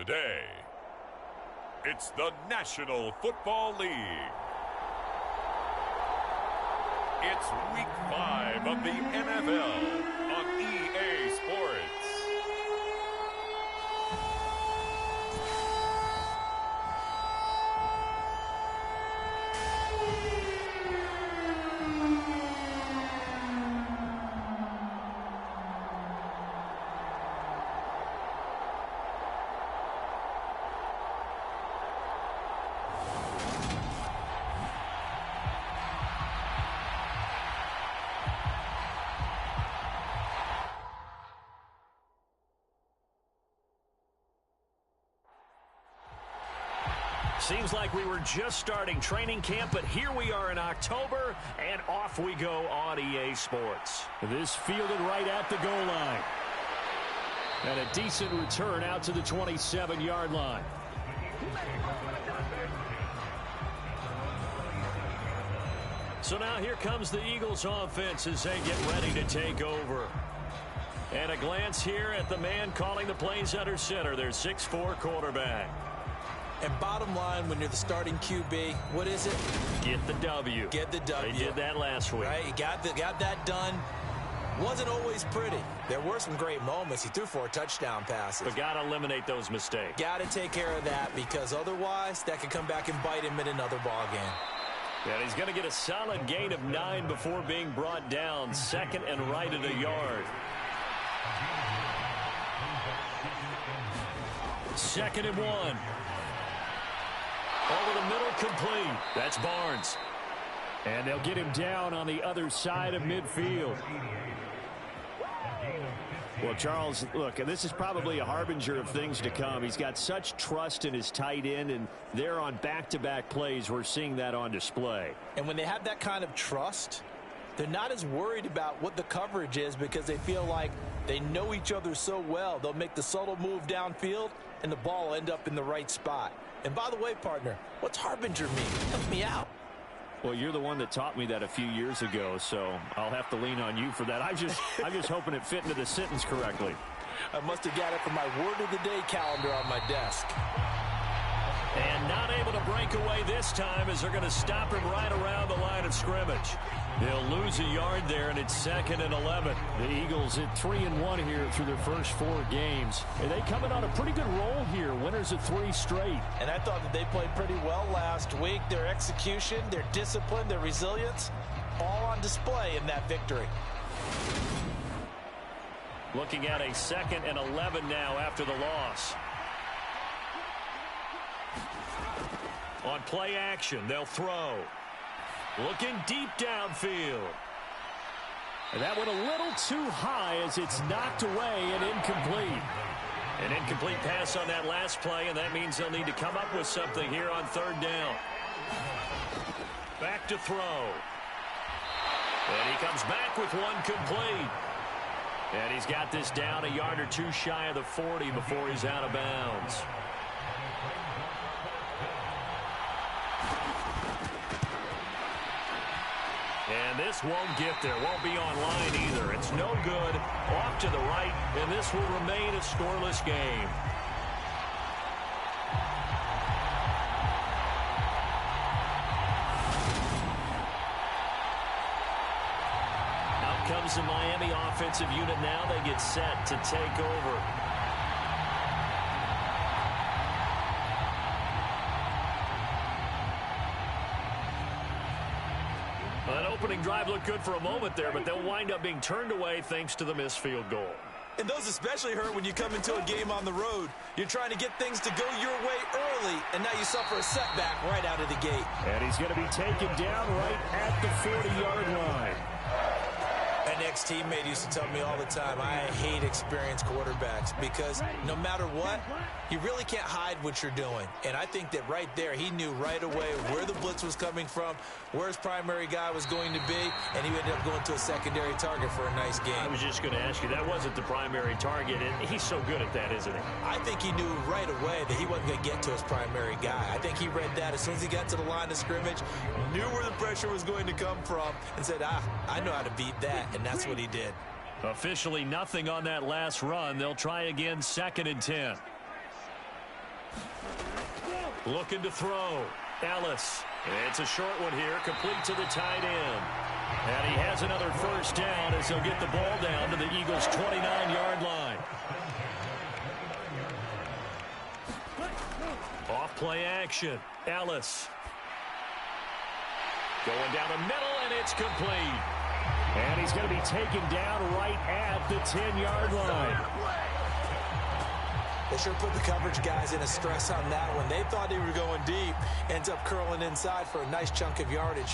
Today, it's the National Football League. It's Week 5 of the NFL on EA Sports. Seems like we were just starting training camp, but here we are in October, and off we go on EA Sports. This fielded right at the goal line. And a decent return out to the 27-yard line. So now here comes the Eagles offense as they get ready to take over. And a glance here at the man calling the plays under center, their 6'4" quarterback. And bottom line, when you're the starting QB, what is it? Get the W. Get the W. They did that last week. Right? He got that done. Wasn't always pretty. There were some great moments. He threw 4 touchdown passes. But got to eliminate those mistakes. Got to take care of that, because otherwise that could come back and bite him in another ball game. Yeah, he's going to get a solid gain of 9 before being brought down. Second and right at a yard. Second and 1. Over the middle, complete. That's Barnes. And they'll get him down on the other side of midfield. Well, Charles, look, this is probably a harbinger of things to come. He's got such trust in his tight end, and they're on back-to-back plays. We're seeing that on display. And when they have that kind of trust, they're not as worried about what the coverage is, because they feel like they know each other so well. They'll make the subtle move downfield, and the ball will end up in the right spot. And by the way, partner, what's harbinger mean? Help me out. Well, you're the one that taught me that a few years ago, so I'll have to lean on you for that. I'm just hoping it fit into the sentence correctly. I must have got it from my word of the day calendar on my desk. And not able to break away this time, as they're going to stop him right around the line of scrimmage. They'll lose a yard there, and it's 2nd and 11. The Eagles at 3-1 here through their first 4 games. And they coming on a pretty good roll here, winners of 3 straight. And I thought that they played pretty well last week. Their execution, their discipline, their resilience, all on display in that victory. Looking at a 2nd and 11 now after the loss. On play action, they'll throw. Looking deep downfield. And that went a little too high as it's knocked away and incomplete. An incomplete pass on that last play, and that means they'll need to come up with something here on 3rd down. Back to throw. And he comes back with one complete. And he's got this down a yard or 2 shy of the 40 before he's out of bounds. And this won't get there. Won't be online either. It's no good. Off to the right, and this will remain a scoreless game. Out comes the Miami offensive unit now. They get set to take over. That opening drive looked good for a moment there, but they'll wind up being turned away thanks to the missed field goal. And those especially hurt when you come into a game on the road. You're trying to get things to go your way early, and now you suffer a setback right out of the gate. And he's going to be taken down right at the 40-yard line. An ex-teammate used to tell me all the time, I hate experienced quarterbacks, because no matter what, you really can't hide what you're doing. And I think that right there, he knew right away where the blitz was coming from, where his primary guy was going to be, and he ended up going to a secondary target for a nice game. I was just going to ask you, that wasn't the primary target, and he's so good at that, isn't he? I think he knew right away that he wasn't going to get to his primary guy. I think he read that as soon as he got to the line of scrimmage, knew where the pressure was going to come from, and said, I know how to beat that. And that's what he did. Officially nothing on that last run. They'll try again, 2nd and 10. Looking to throw. Ellis. It's a short one here, complete to the tight end. And he has another first down as he'll get the ball down to the Eagles' 29-yard line. Off play action. Ellis. Going down the middle, and it's complete. And he's going to be taken down right at the 10-yard line. They sure put the coverage guys in a stress on that one. They thought they were going deep. Ends up curling inside for a nice chunk of yardage.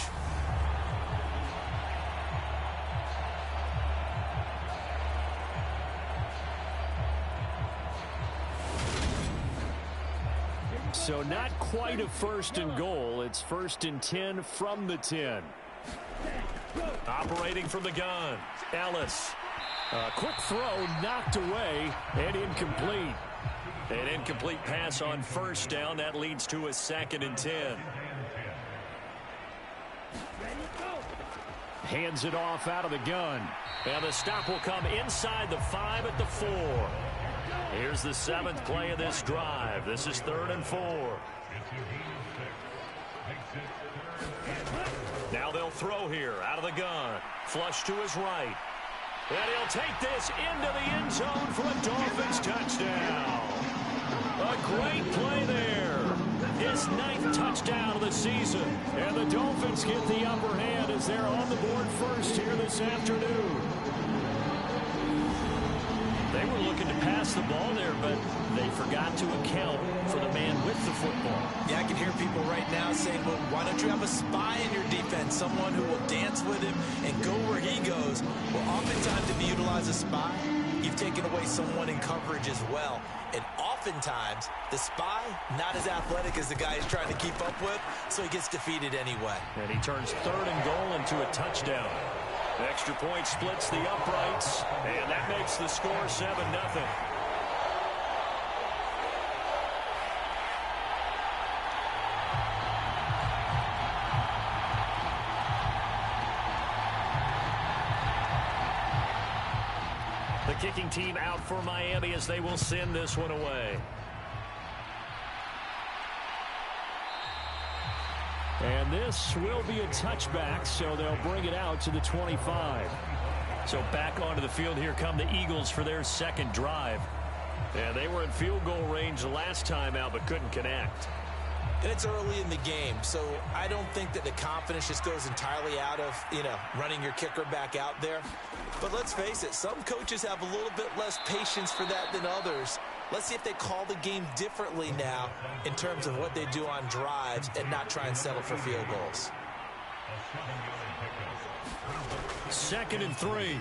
So not quite a first and goal. It's first and 10 from the 10. Operating from the gun. Ellis. A quick throw knocked away and incomplete. An incomplete pass on first down. That leads to a 2nd and 10. Hands it off out of the gun. And the stop will come inside the 5 at the 4. Here's the 7th play of this drive. This is 3rd and 4. Now they'll throw here out of the gun. Flush to his right. And he'll take this into the end zone for a Dolphins touchdown. A great play there. His 9th touchdown of the season. And the Dolphins get the upper hand as they're on the board first here this afternoon. They were looking to pass the ball there, but they forgot to account for the man with the football. Yeah, I can hear people right now saying, well, why don't you have a spy in your defense, someone who will dance with him and go where he goes? Well, oftentimes if you utilize a spy, you've taken away someone in coverage as well. And oftentimes, the spy, not as athletic as the guy he's trying to keep up with, so he gets defeated anyway. And he turns 3rd and goal into a touchdown. Extra point splits the uprights, and that makes the score 7-0. The kicking team out for Miami as they will send this one away. And this will be a touchback, so they'll bring it out to the 25. So back onto the field here come the Eagles for their 2nd drive. And they were in field goal range the last time out but couldn't connect. And it's early in the game, so I don't think that the confidence just goes entirely out of, running your kicker back out there. But let's face it, some coaches have a little bit less patience for that than others. Let's see if they call the game differently now in terms of what they do on drives and not try and settle for field goals. 2nd and 3.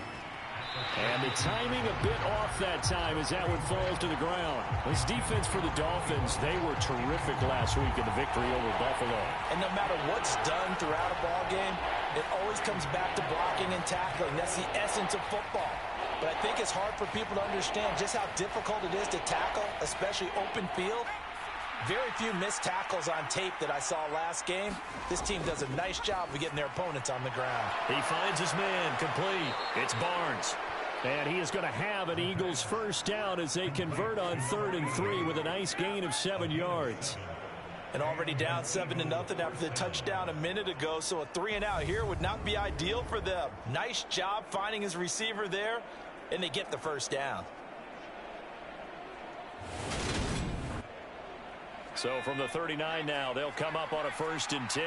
And the timing a bit off that time as that one falls to the ground. This defense for the Dolphins, they were terrific last week in the victory over Buffalo. And no matter what's done throughout a ball game, it always comes back to blocking and tackling. That's the essence of football. But I think it's hard for people to understand just how difficult it is to tackle, especially open field. Very few missed tackles on tape that I saw last game. This team does a nice job of getting their opponents on the ground. He finds his man complete. It's Barnes. And he is going to have an Eagles first down as they convert on 3rd and 3 with a nice gain of 7 yards. And already down 7-0 after the touchdown a minute ago, so a 3-and-out here would not be ideal for them. Nice job finding his receiver there, and they get the first down. So from the 39 now, they'll come up on a 1st and 10.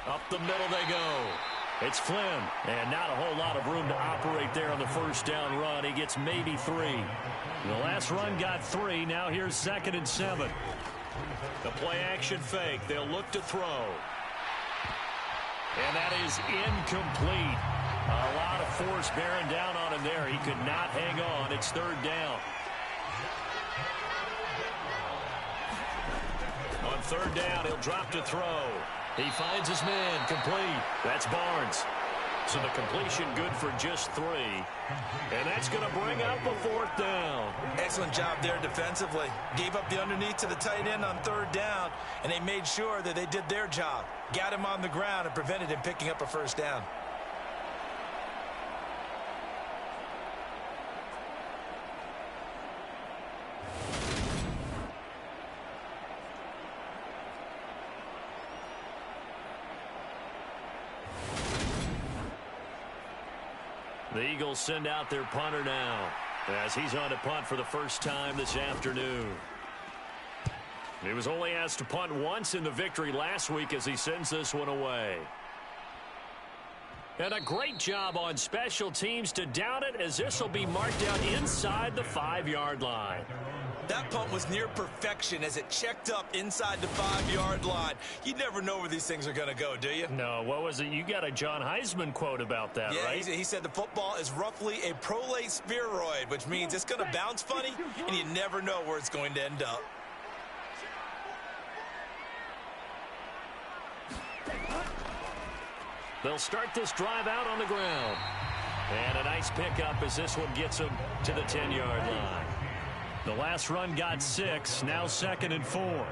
Up the middle they go. It's Flynn, and not a whole lot of room to operate there on the first down run. He gets maybe 3. The last run got 3. Now here's 2nd and 7. The play action fake. They'll look to throw. And that is incomplete. A lot of force bearing down on him there. He could not hang on. It's 3rd down. On 3rd down, he'll drop to throw. He finds his man complete. That's Barnes. So the completion good for just 3. And that's going to bring up a 4th down. Excellent job there defensively. Gave up the underneath to the tight end on 3rd down, and they made sure that they did their job. Got him on the ground and prevented him picking up a first down. The Eagles send out their punter now as he's on to punt for the first time this afternoon. He was only asked to punt once in the victory last week as he sends this one away. And a great job on special teams to down it, as this will be marked out inside the 5-yard line. That punt was near perfection as it checked up inside the 5-yard line. You never know where these things are going to go, do you? No, what was it? You got a John Heisman quote about that, yeah, right? He said the football is roughly a prolate spheroid, which means it's going to bounce funny, and you never know where it's going to end up. They'll start this drive out on the ground. And a nice pickup as this one gets them to the 10-yard line. The last run got 6, now 2nd and 4.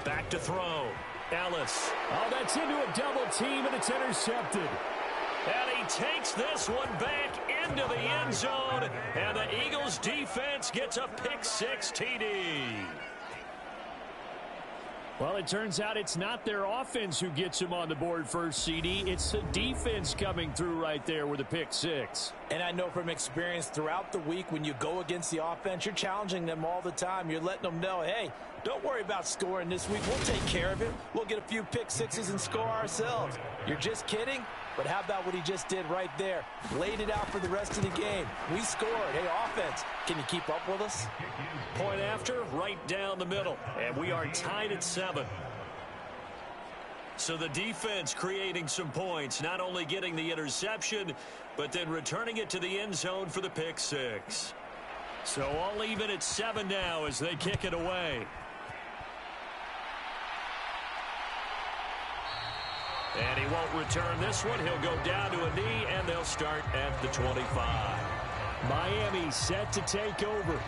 Back to throw. Ellis. Oh, that's into a double team, and it's intercepted. And he takes this one back into the end zone. And the Eagles defense gets a pick-6 TD. Well, it turns out it's not their offense who gets them on the board first, CD. It's the defense coming through right there with a pick-6. And I know from experience throughout the week, when you go against the offense, you're challenging them all the time. You're letting them know, hey, don't worry about scoring this week. We'll take care of it. We'll get a few pick-6s and score ourselves. You're just kidding? But how about what he just did right there? Laid it out for the rest of the game. We scored. Hey, offense, can you keep up with us? Point after, right down the middle. And we are tied at 7. So the defense creating some points, not only getting the interception, but then returning it to the end zone for the pick-6. So all even at 7 now as they kick it away. And he won't return this one. He'll go down to a knee, and they'll start at the 25. Miami set to take over.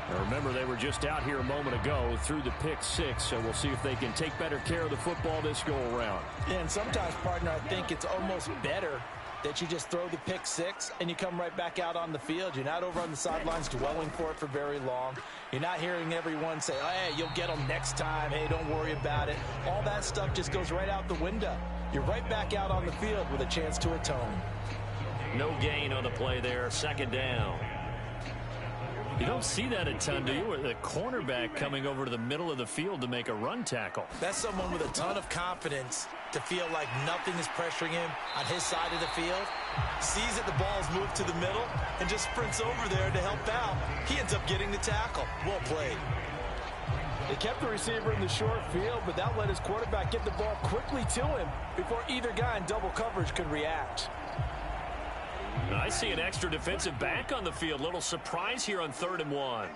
Now remember, they were just out here a moment ago through the pick-6, so we'll see if they can take better care of the football this go-around. Yeah, and sometimes, partner, I think it's almost better that you just throw the pick-6 and you come right back out on the field. You're not over on the sidelines dwelling for it for very long. You're not hearing everyone say, oh, hey, you'll get them next time. Hey, don't worry about it. All that stuff just goes right out the window. You're right back out on the field with a chance to atone. No gain on the play there. 2nd down. You don't see that a ton, do you? With the cornerback coming over to the middle of the field to make a run tackle. That's someone with a ton of confidence to feel like nothing is pressuring him on his side of the field. Sees that the ball's moved to the middle and just sprints over there to help out. He ends up getting the tackle. Well played. They kept the receiver in the short field, but that let his quarterback get the ball quickly to him before either guy in double coverage could react. I see an extra defensive back on the field. Little surprise here on 3rd and 1.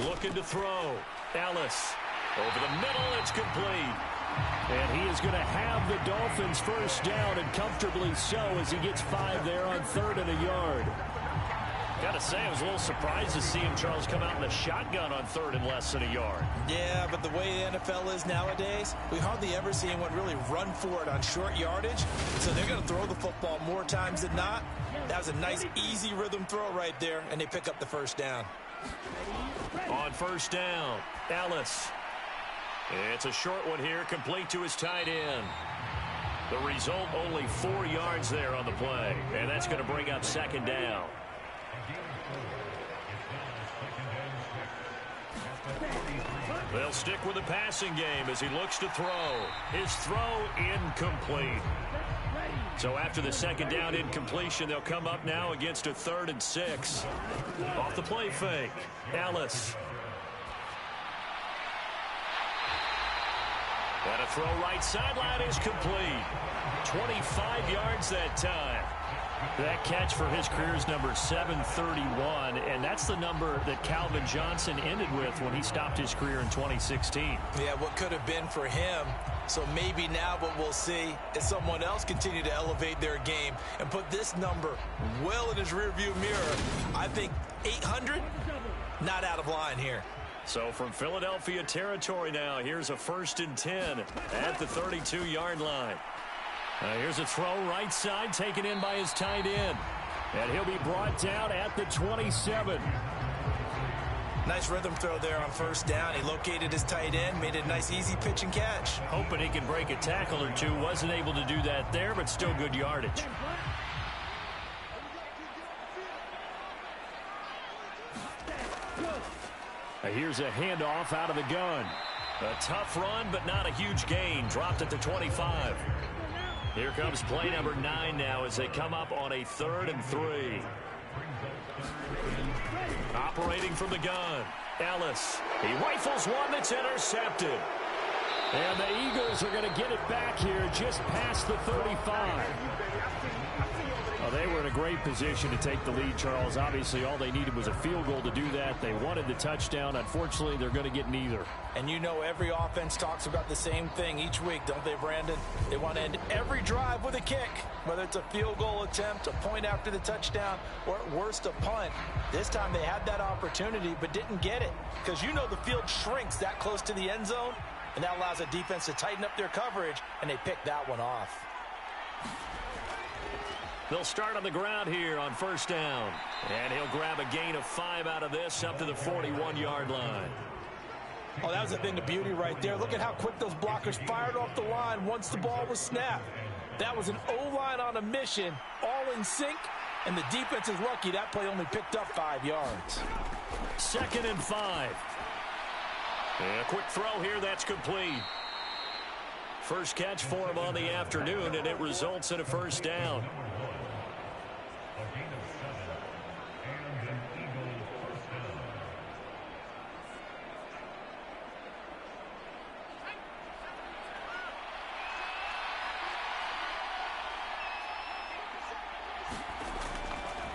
Looking to throw. Ellis. Over the middle, it's complete. And he is going to have the Dolphins first down, and comfortably so, as he gets 5 there on 3rd and a yard. Got to say, I was a little surprised to see him, Charles, come out in a shotgun on 3rd and less than a yard. Yeah, but the way the NFL is nowadays, we hardly ever see anyone really run for it on short yardage. So they're going to throw the football more times than not. That was a nice, easy rhythm throw right there, and they pick up the first down. On 1st down, Ellis. It's a short one here, complete to his tight end. The result, only 4 yards there on the play, and that's going to bring up 2nd down. They'll stick with the passing game as he looks to throw. His throw incomplete. So after the 2nd down incompletion, they'll come up now against a 3rd and 6. Off the play fake, Ellis. And a throw right sideline is complete. 25 yards that time. That catch for his career is number 731, and that's the number that Calvin Johnson ended with when he stopped his career in 2016. Yeah, what could have been for him. So maybe now what we'll see is someone else continue to elevate their game and put this number well in his rearview mirror. I think 800, not out of line here. So from Philadelphia territory now, here's a 1st and 10 at the 32-yard line. Here's a throw right side taken in by his tight end. And he'll be brought down at the 27. Nice rhythm throw there on first down. He located his tight end, made a nice easy pitch and catch. Hoping he can break a tackle or two. Wasn't able to do that there, but still good yardage. Here's a handoff out of the gun. A tough run, but not a huge gain. Dropped at the 25. Here comes play number 9 now as they come up on a 3rd and 3. Operating from the gun. Ellis. He rifles one that's intercepted. And the Eagles are going to get it back here just past the 35. Well, they were in a great position to take the lead, Charles. Obviously, all they needed was a field goal to do that. They wanted the touchdown. Unfortunately, they're going to get neither. And you know every offense talks about the same thing each week, don't they, Brandon? They want to end every drive with a kick, whether it's a field goal attempt, a point after the touchdown, or at worst, a punt. This time they had that opportunity but didn't get it because you know the field shrinks that close to the end zone, and that allows a defense to tighten up their coverage, and they picked that one off. They'll start on the ground here on first down. And he'll grab a gain of 5 out of this up to the 41-yard line. Oh, that was a thing of beauty right there. Look at how quick those blockers fired off the line once the ball was snapped. That was an O-line on a mission, all in sync, and the defense is lucky that play only picked up 5 yards. 2nd and 5. And a quick throw here, that's complete. First catch for him on the afternoon, and it results in a first down.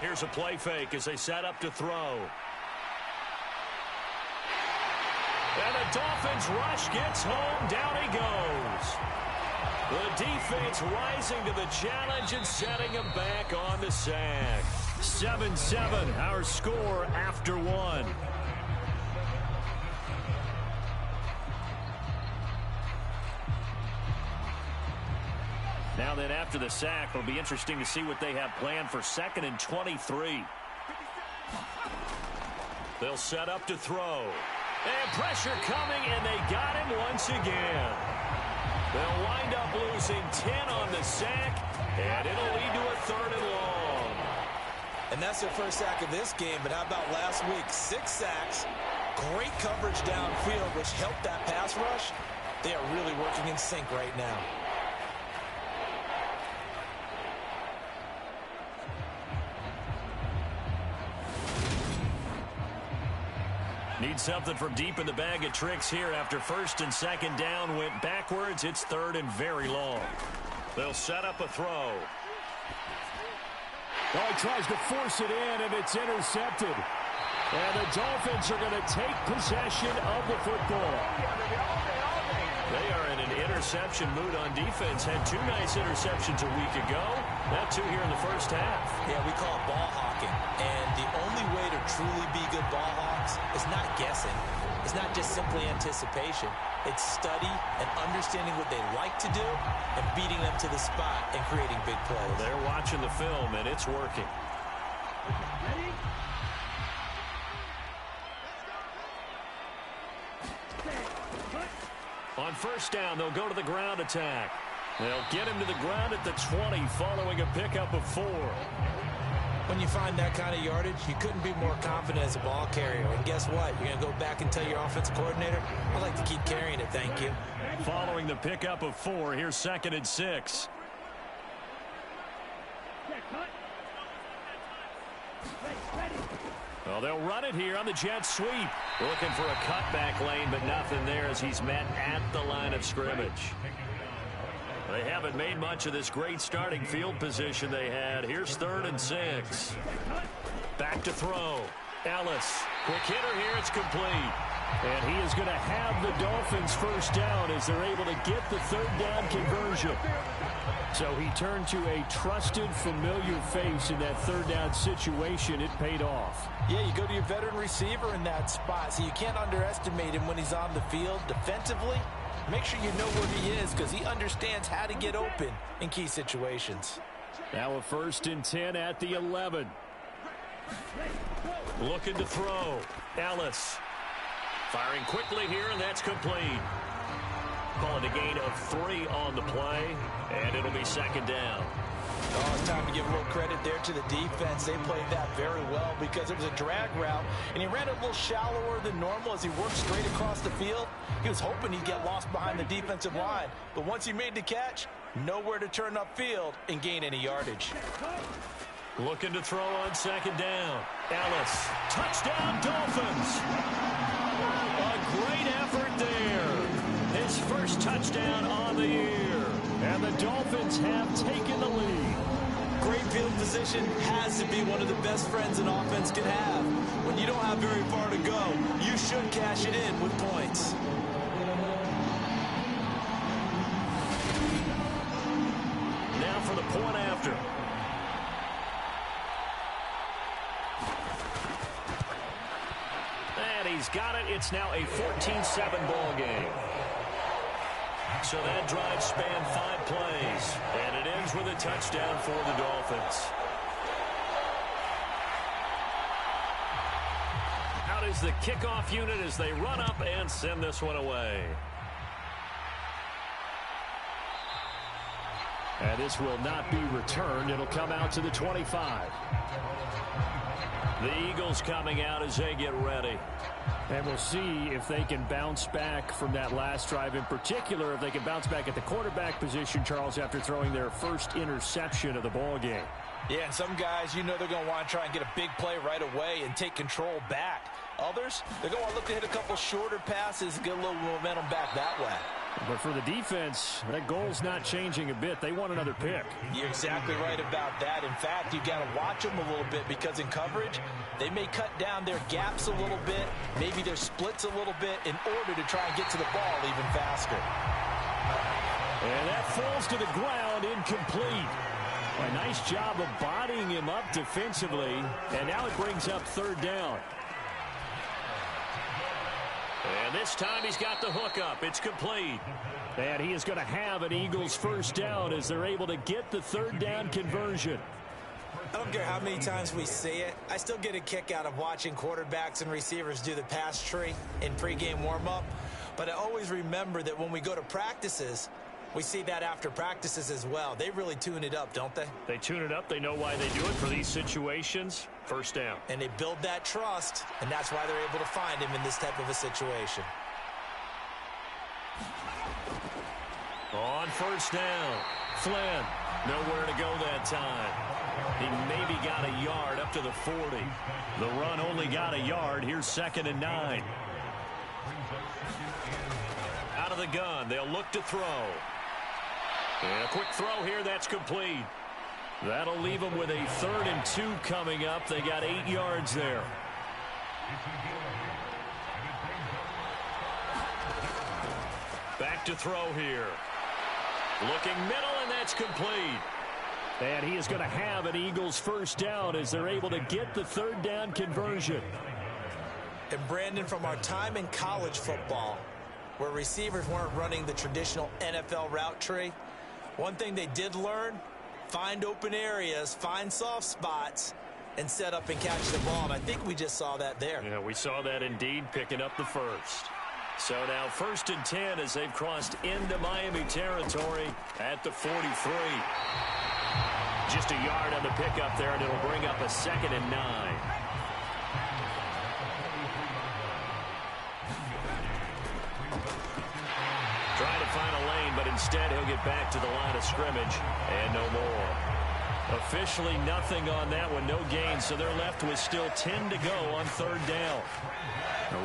Here's a play fake as they set up to throw. And the Dolphins rush gets home. Down he goes. The defense rising to the challenge and setting him back on the sack. 7-7, our score after 1. Now then, after the sack, it'll be interesting to see what they have planned for 2nd and 23. They'll set up to throw. And pressure coming, and they got him once again. They'll wind up losing 10 on the sack, and it'll lead to a 3rd and long. And that's their first sack of this game, but how about last week? 6 sacks, great coverage downfield, which helped that pass rush. They are really working in sync right now. Need something from deep in the bag of tricks here after 1st and 2nd down went backwards. It's 3rd and very long. They'll set up a throw. Oh, he tries to force it in, and it's intercepted. And the Dolphins are going to take possession of the football. They are in an interception mood on defense. Had 2 nice interceptions a week ago. Now 2 here in the first half. Yeah, we call it ball hawking. And the only way to truly be good ball hawks is not guessing. It's not just simply anticipation. It's study and understanding what they like to do and beating them to the spot and creating big plays. They're watching the film, and it's working. On first down, they'll go to the ground attack. They'll get him to the ground at the 20 following a pickup of 4. When you find that kind of yardage, you couldn't be more confident as a ball carrier. And guess what? You're going to go back and tell your offensive coordinator, I'd like to keep carrying it, thank you. Following the pickup of 4, here's 2nd and 6. Well, they'll run it here on the jet sweep. Looking for a cutback lane, but nothing there as he's met at the line of scrimmage. They haven't made much of this great starting field position they had. Here's 3rd and 6. Back to throw. Ellis. Quick hitter here. It's complete. And he is going to have the Dolphins first down as they're able to get the 3rd down conversion. So he turned to a trusted, familiar face in that 3rd down situation. It paid off. Yeah, you go to your veteran receiver in that spot, so you can't underestimate him when he's on the field defensively. Make sure you know where he is because he understands how to get open in key situations. Now a 1st and 10 at the 11. Looking to throw. Ellis firing quickly here, and that's complete. Calling a gain of 3 on the play, and it'll be second down. Oh, it's time to give a little credit there to the defense. They played that very well because it was a drag route, and he ran it a little shallower than normal as he worked straight across the field. He was hoping he'd get lost behind the defensive line, but once he made the catch, nowhere to turn upfield and gain any yardage. Looking to throw on second down. Ellis, touchdown Dolphins. A great effort there. His first touchdown on the year. And the Dolphins have taken the lead. Great field position has to be one of the best friends an offense can have. When you don't have very far to go, you should cash it in with points. Now for the point after. And he's got it. It's now a 14-7 ball game. So that drive spanned 5 plays, and it ends with a touchdown for the Dolphins. Out is the kickoff unit as they run up and send this one away. And this will not be returned. It'll come out to the 25. The Eagles coming out as they get ready. And we'll see if they can bounce back from that last drive, in particular if they can bounce back at the quarterback position, Charles, after throwing their first interception of the ball game. Yeah, and some guys, you know they're going to want to try and get a big play right away and take control back. Others, they're going to look to hit a couple shorter passes and get a little momentum back that way. But for the defense, that goal's not changing a bit. They want another pick. You're exactly right about that. In fact, you got to watch them a little bit because in coverage, they may cut down their gaps a little bit, maybe their splits a little bit in order to try and get to the ball even faster. And that falls to the ground, incomplete. A nice job of bodying him up defensively, and now it brings up third down. And this time he's got the hook up. It's complete. And he is going to have an Eagles first down as they're able to get the third down conversion. I don't care how many times we see it. I still get a kick out of watching quarterbacks and receivers do the pass tree in pregame warm-up. But I always remember that when we go to practices, we see that after practices as well. They really tune it up, don't they? They tune it up. They know why they do it for these situations. First down. And they build that trust, and that's why they're able to find him in this type of a situation. On first down, Flynn. Nowhere to go that time. He maybe got a yard up to the 40. The run only got a yard. Here's 2nd and 9. Out of the gun. They'll look to throw. And a quick throw here. That's complete. That'll leave them with a 3rd and 2 coming up. They got 8 yards there. Back to throw here. Looking middle, and that's complete. And he is going to have an Eagles first down as they're able to get the third down conversion. And Brandon, from our time in college football, where receivers weren't running the traditional NFL route tree, one thing they did learn, find open areas, find soft spots, and set up and catch the ball. And I think we just saw that there. Yeah, we saw that indeed, picking up the first. So now 1st and 10 as they've crossed into Miami territory at the 43. Just a yard on the pickup there, and it'll bring up a 2nd and 9. Trying to find a lane, but instead he'll get back to the line of scrimmage, and no more. Officially nothing on that one, no gain, so they're left with still 10 to go on 3rd down.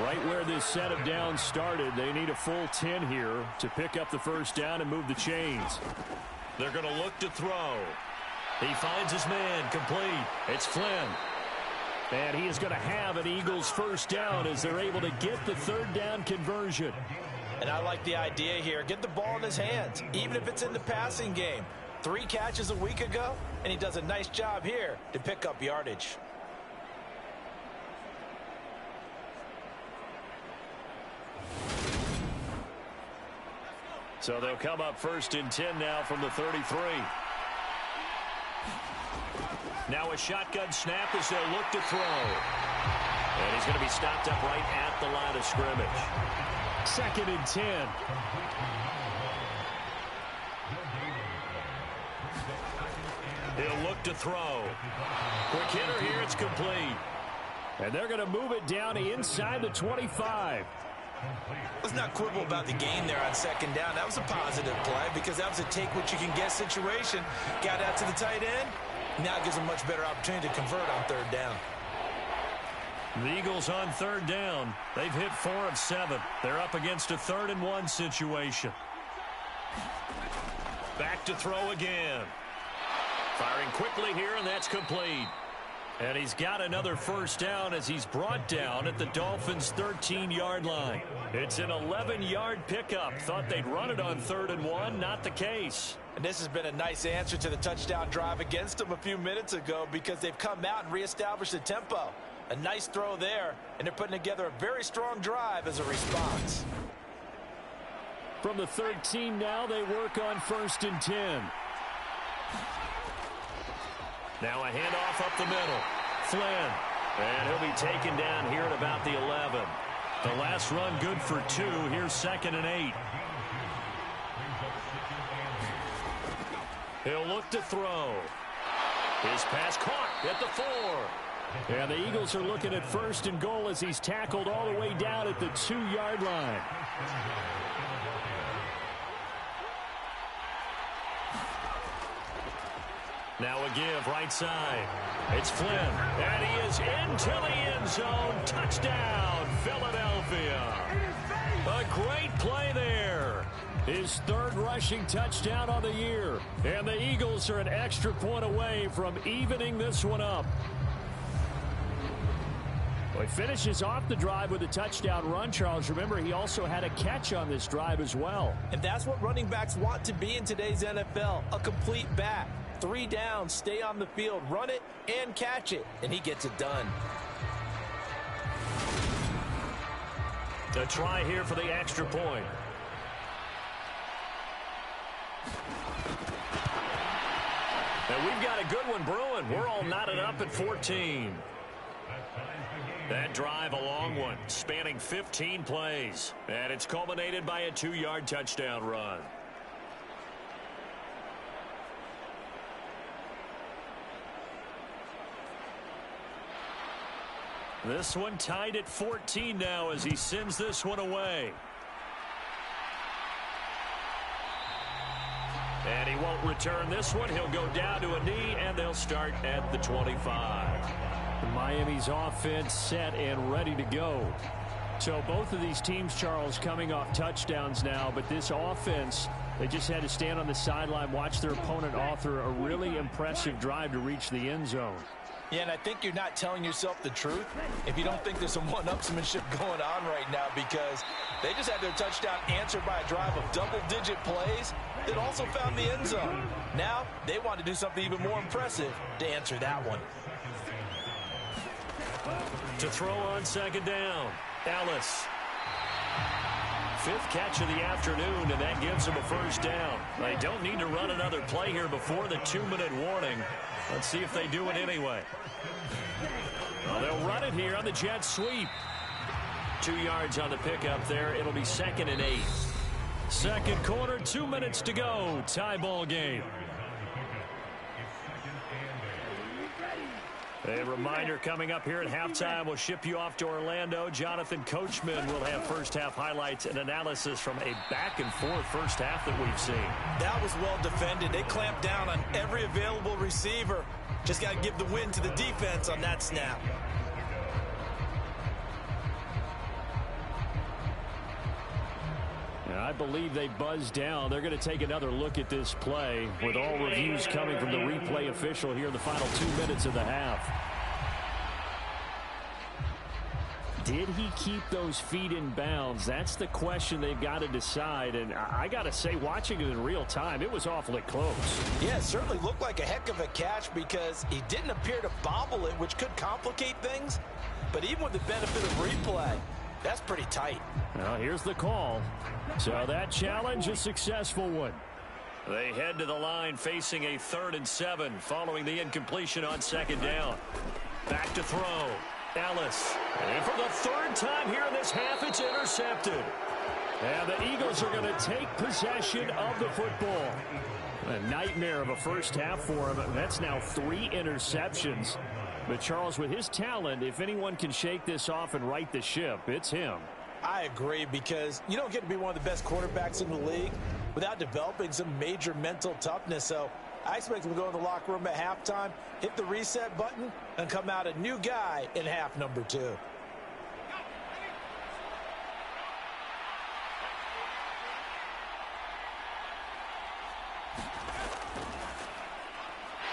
Right where this set of downs started, they need a full 10 here to pick up the first down and move the chains. They're going to look to throw. He finds his man, complete. It's Flynn. And he is going to have an Eagles first down as they're able to get the third down conversion. And I like the idea here. Get the ball in his hands, even if it's in the passing game. 3 catches a week ago, and he does a nice job here to pick up yardage. So they'll come up 1st and 10 now from the 33. Now a shotgun snap as they'll look to throw. And he's going to be stopped up right at the line of scrimmage. 2nd and 10. He'll look to throw. Quick hitter here. It's complete. And they're going to move it down inside the 25. Let's not quibble about the gain there on 2nd down. That was a positive play because that was a take-what-you-can-get situation. Got out to the tight end. Now it gives them much better opportunity to convert on 3rd down. The Eagles on 3rd down. They've hit 4 of 7. They're up against a 3rd and 1 situation. Back to throw again. Firing quickly here, and that's complete. And he's got another 1st down as he's brought down at the Dolphins' 13-yard line. It's an 11-yard pickup. Thought they'd run it on 3rd and 1. Not the case. And this has been a nice answer to the touchdown drive against them a few minutes ago because they've come out and reestablished the tempo. A nice throw there, and they're putting together a very strong drive as a response. From the 13 now, they work on 1st and 10. Now a handoff up the middle. Flynn. And he'll be taken down here at about the 11. The last run good for 2. Here's 2nd and 8. He'll look to throw. His pass caught at the 4. And the Eagles are looking at 1st and goal as he's tackled all the way down at the 2-yard line. Now a give right side. It's Flynn. And he is into the end zone. Touchdown, Philadelphia. A great play there. His 3rd rushing touchdown on the year. And the Eagles are an extra point away from evening this one up. Well, he finishes off the drive with a touchdown run, Charles. Remember, he also had a catch on this drive as well. And that's what running backs want to be in today's NFL, a complete back. 3 downs, stay on the field, run it, and catch it. And he gets it done. A try here for the extra point. And we've got a good one brewing. We're all knotted up at 14. That drive, a long one, spanning 15 plays. And it's culminated by a 2-yard touchdown run. This one tied at 14 now as he sends this one away. And he won't return this one. He'll go down to a knee, and they'll start at the 25. Miami's offense set and ready to go. So both of these teams, Charles, coming off touchdowns now, but this offense, they just had to stand on the sideline, watch their opponent author a really impressive drive to reach the end zone. Yeah, and I think you're not telling yourself the truth if you don't think there's some one-upsmanship going on right now, because they just had their touchdown answered by a drive of double-digit plays that also found the end zone. Now they want to do something even more impressive to answer that one. To throw on 2nd down, Ellis. 5th catch of the afternoon, and that gives him a 1st down. They don't need to run another play here before the 2-minute warning. Let's see if they do it anyway. Well, they'll run it here on the jet sweep. 2 yards on the pickup there. It'll be 2nd and 8. 2nd quarter, 2 minutes to go. Tie ball game. A reminder coming up here at halftime. We'll ship you off to Orlando. Jonathan Coachman will have first-half highlights and analysis from a back-and-forth first half that we've seen. That was well defended. They clamped down on every available receiver. Just got to give the win to the defense on that snap. I believe they buzzed down. They're going to take another look at this play with all reviews coming from the replay official here in the final 2 minutes of the half. Did he keep those feet in bounds? That's the question they've got to decide. And I got to say, watching it in real time, it was awfully close. Yeah, it certainly looked like a heck of a catch because he didn't appear to bobble it, which could complicate things. But even with the benefit of replay, that's pretty tight. Well, here's the call. So that challenge, a successful one. They head to the line facing a 3rd and 7 following the incompletion on 2nd down. Back to throw. Ellis. And for the third time here in this half, it's intercepted. And the Eagles are going to take possession of the football. A nightmare of a first half for him. That's now 3 interceptions. But Charles, with his talent, if anyone can shake this off and right the ship, it's him. I agree, because you don't get to be one of the best quarterbacks in the league without developing some major mental toughness. So I expect him to go in the locker room at halftime, hit the reset button, and come out a new guy in half number 2.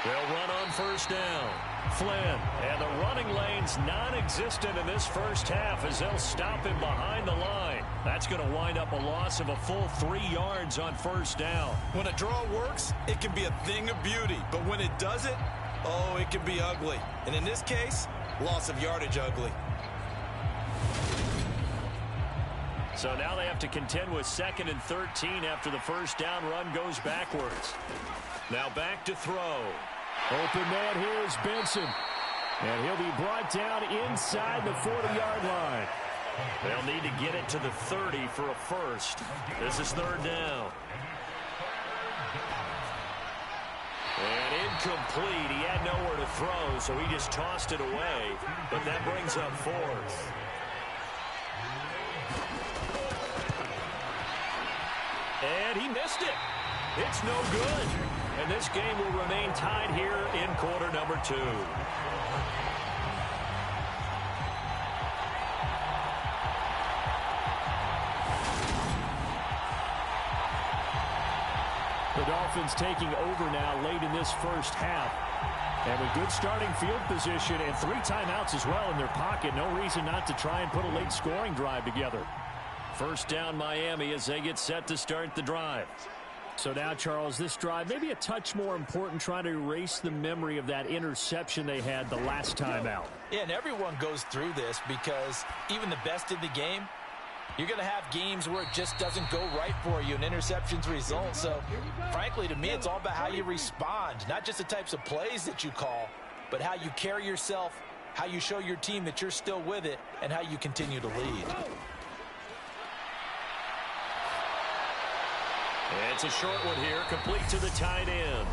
They'll run on first down. Flynn, and the running lane's non-existent in this first half as they'll stop him behind the line. That's going to wind up a loss of a full 3 yards on first down. When a draw works, it can be a thing of beauty. But when it doesn't, oh, it can be ugly. And in this case, loss of yardage ugly. So now they have to contend with 2nd and 13 after the first down run goes backwards. Now back to throw. Open man here is Benson. And he'll be brought down inside the 40-yard line. They'll need to get it to the 30 for a first. This is 3rd down. And incomplete. He had nowhere to throw, so he just tossed it away. But that brings up 4th. And he missed it. It's no good. And this game will remain tied here in quarter number 2. The Dolphins taking over now late in this first half. And with good starting field position and 3 timeouts as well in their pocket, no reason not to try and put a late scoring drive together. First down Miami as they get set to start the drive. So now, Charles, this drive maybe a touch more important, trying to erase the memory of that interception they had the last time out. Yeah, and everyone goes through this because even the best in the game, you're going to have games where it just doesn't go right for you and interceptions result. So, frankly, to me, it's all about how you respond, not just the types of plays that you call, but how you carry yourself, how you show your team that you're still with it, and how you continue to lead. It's a short one here, complete to the tight end.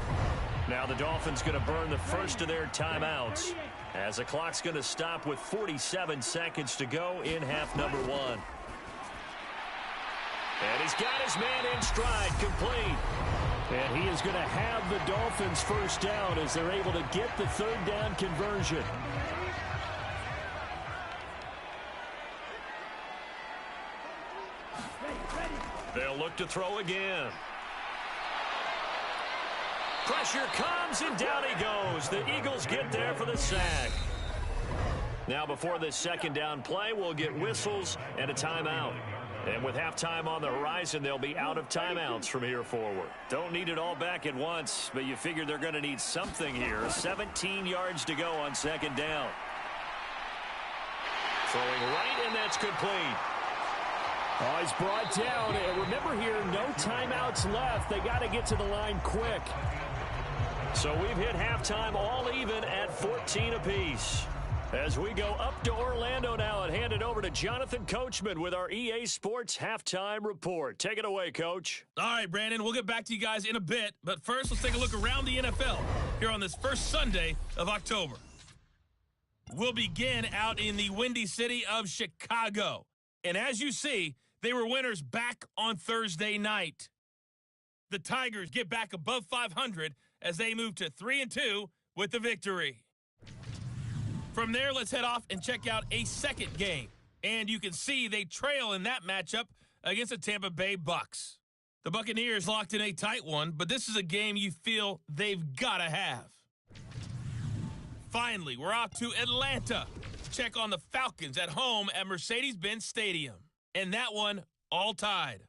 Now the Dolphins going to burn the first of their timeouts as the clock's going to stop with 47 seconds to go in half number 1. And he's got his man in stride, complete. And he is going to have the Dolphins first down as they're able to get the 3rd down conversion. They'll look to throw again. Pressure comes, and down he goes. The Eagles get there for the sack. Now, before this 2nd down play, we'll get whistles and a timeout. And with halftime on the horizon, they'll be out of timeouts from here forward. Don't need it all back at once, but you figure they're going to need something here. 17 yards to go on 2nd down. Throwing right, and that's complete. Oh, he's brought down. And remember here, no timeouts left. They got to get to the line quick. So we've hit halftime all even at 14 apiece. As we go up to Orlando now and hand it over to Jonathan Coachman with our EA Sports Halftime Report. Take it away, Coach. All right, Brandon, we'll get back to you guys in a bit. But first, let's take a look around the NFL here on this first Sunday of October. We'll begin out in the Windy City of Chicago. And as you see, they were winners back on Thursday night. The Tigers get back above 500 as they move to 3-2 with the victory. From there, let's head off and check out a second game. And you can see they trail in that matchup against the Tampa Bay Bucks. The Buccaneers locked in a tight one, but this is a game you feel they've got to have. Finally, we're off to Atlanta to check on the Falcons at home at Mercedes-Benz Stadium. And that one all tied.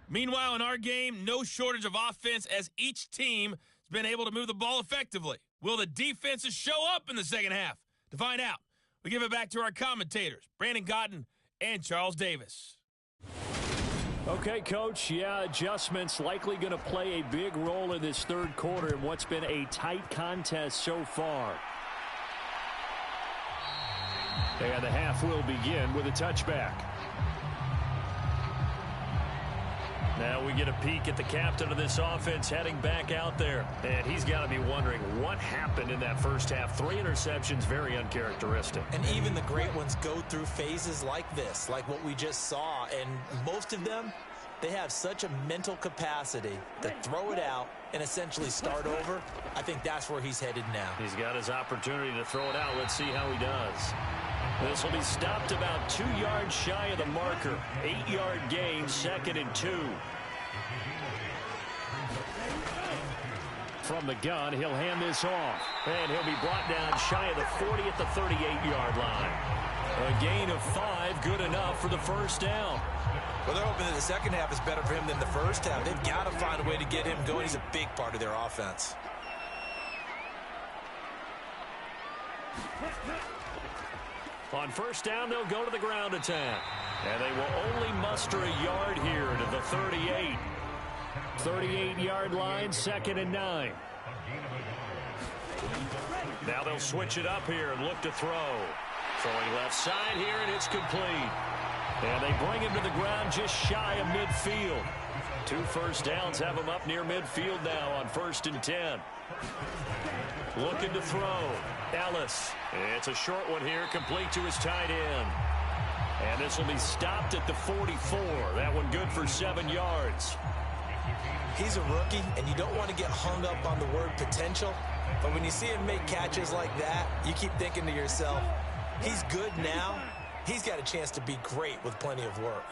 Meanwhile, in our game, no shortage of offense as each team has been able to move the ball effectively. Will the defenses show up in the second half? To find out, we give it back to our commentators, Brandon Cotton and Charles Davis. Okay, Coach, yeah, adjustments likely going to play a big role in this third quarter in what's been a tight contest so far. And the half will begin with a touchback. Now we get a peek at the captain of this offense heading back out there. And he's got to be wondering what happened in that first half. 3 interceptions, very uncharacteristic. And even the great ones go through phases like this, like what we just saw. And most of them, they have such a mental capacity to throw it out and essentially start over. I think that's where he's headed now. He's got his opportunity to throw it out. Let's see how he does. This will be stopped about 2 yards shy of the marker. 8-yard gain, 2nd and 2. From the gun, he'll hand this off. And he'll be brought down shy of the 40 at the 38-yard line. A gain of 5, good enough for the first down. Well, they're hoping that the second half is better for him than the first half. They've got to find a way to get him going. He's a big part of their offense. On first down, they'll go to the ground attack. And they will only muster a yard here to the 38. 38-yard line, 2nd and 9. Now they'll switch it up here and look to throw. Throwing left side here, and it's complete. And they bring him to the ground just shy of midfield. 2 first downs have him up near midfield now on 1st and 10. Looking to throw. Ellis. It's a short one here, complete to his tight end. And this will be stopped at the 44. That one good for 7 yards. He's a rookie, and you don't want to get hung up on the word potential. But when you see him make catches like that, you keep thinking to yourself, he's good now. He's got a chance to be great with plenty of work.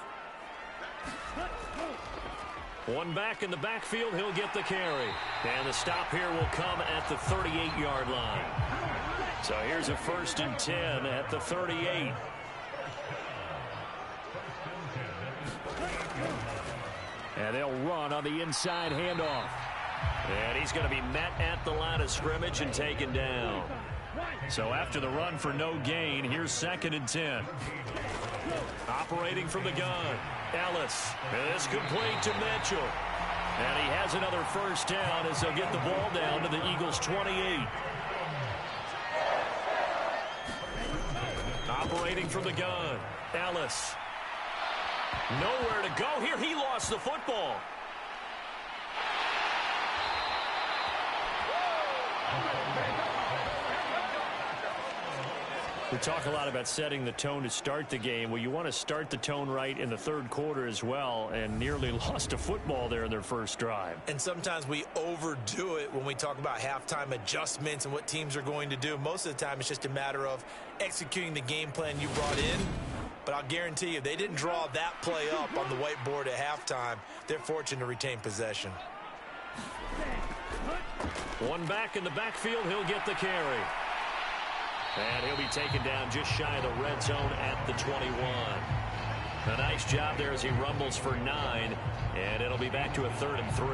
One back in the backfield, he'll get the carry. And the stop here will come at the 38-yard line. So here's a 1st and 10 at the 38. And they'll run on the inside handoff. And he's going to be met at the line of scrimmage and taken down. So after the run for no gain, here's 2nd and 10. Operating from the gun, Ellis. This complete to Mitchell. And he has another first down as they'll get the ball down to the Eagles' 28. Operating from the gun, Ellis. Nowhere to go here. He lost the football. We talk a lot about setting the tone to start the game. Well, you want to start the tone right in the third quarter as well, and nearly lost a football there in their first drive. And sometimes we overdo it when we talk about halftime adjustments and what teams are going to do. Most of the time, it's just a matter of executing the game plan you brought in. But I'll guarantee you, they didn't draw that play up on the whiteboard at halftime. They're fortunate to retain possession. One back in the backfield, he'll get the carry. And he'll be taken down just shy of the red zone at the 21. A nice job there as he rumbles for 9. And it'll be back to a 3rd and 3.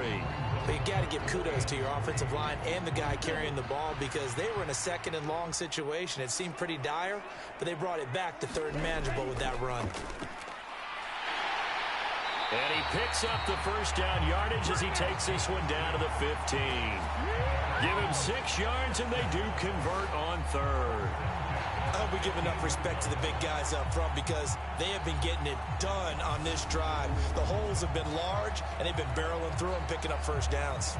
But you got to give kudos to your offensive line and the guy carrying the ball because they were in a 2nd and long situation. It seemed pretty dire, but they brought it back to 3rd and manageable with that run. And he picks up the first down yardage as he takes this one down to the 15. Give him 6 yards, and they do convert on 3rd. I hope we give enough respect to the big guys up front because they have been getting it done on this drive. The holes have been large, and they've been barreling through them, picking up first downs.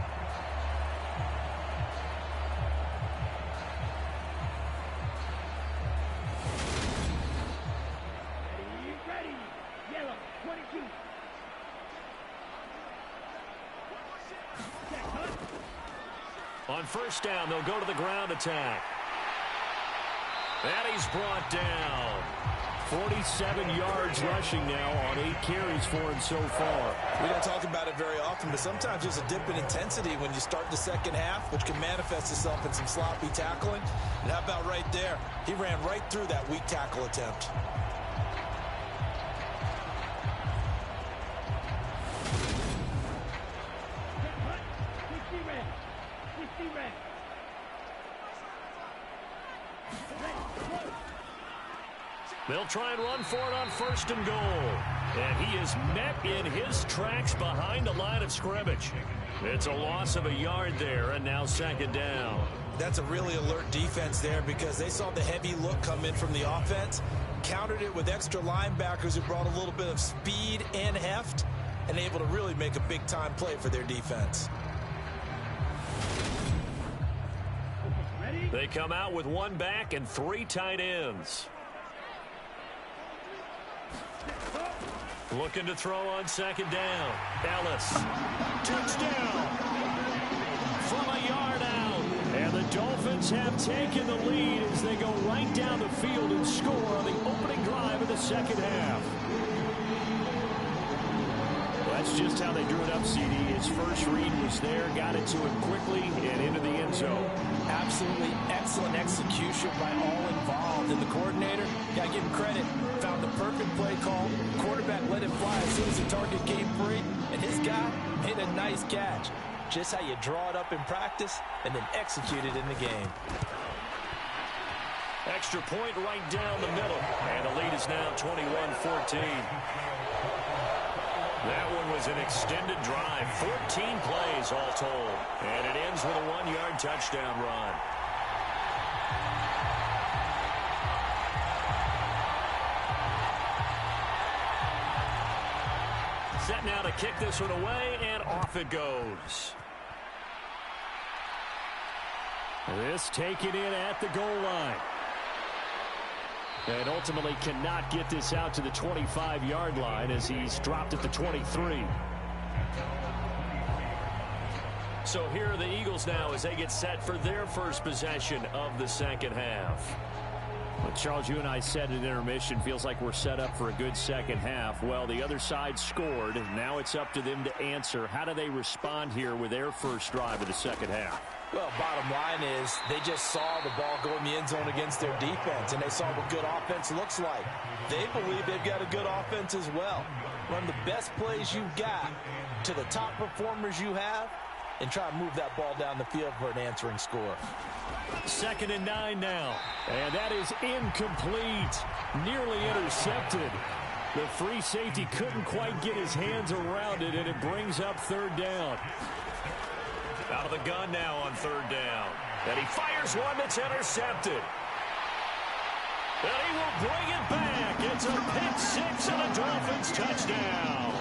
Ready. Yellow, 22. On first down, they'll go to the ground attack. And he's brought down. 47 yards rushing now on 8 carries for him so far. We don't talk about it very often, but sometimes there's a dip in intensity when you start the second half, which can manifest itself in some sloppy tackling. And how about right there? He ran right through that weak tackle attempt. They'll try and run for it on 1st and goal. And he is met in his tracks behind the line of scrimmage. It's a loss of a yard there, and now 2nd down. That's a really alert defense there because they saw the heavy look come in from the offense, countered it with extra linebackers who brought a little bit of speed and heft, and able to really make a big-time play for their defense. They come out with 1 back and 3 tight ends. Looking to throw on 2nd down. Ellis. Touchdown. From a yard out. And the Dolphins have taken the lead as they go right down the field and score on the opening drive of the 2nd half. That's just how they drew it up, CD. His first read was there, got it to him quickly, and into the end zone. Absolutely excellent execution by all involved. And the coordinator, got to give him credit, found the perfect play call. Quarterback let it fly as soon as the target came free, and his guy made a nice catch. Just how you draw it up in practice and then execute it in the game. Extra point right down the middle, and the lead is now 21-14. That one was an extended drive, 14 plays all told, and it ends with a 1-yard touchdown run. Set now to kick this one away, and off it goes. This taken in at the goal line. And ultimately cannot get this out to the 25-yard line as he's dropped at the 23. So here are the Eagles now as they get set for their first possession of the 2nd half. Well, Charles, you and I said at intermission, feels like we're set up for a good 2nd half. Well, the other side scored. Now it's up to them to answer. How do they respond here with their first drive of the 2nd half? Well, bottom line is they just saw the ball go in the end zone against their defense, and they saw what good offense looks like. They believe they've got a good offense as well. Run the best plays you've got to the top performers you have, and try to move that ball down the field for an answering score. 2nd and 9 now, and that is incomplete. Nearly intercepted. The free safety couldn't quite get his hands around it, and it brings up 3rd down. Out of the gun now on 3rd down. And he fires one that's intercepted. And he will bring it back. It's a pick 6 and a Dolphins touchdown.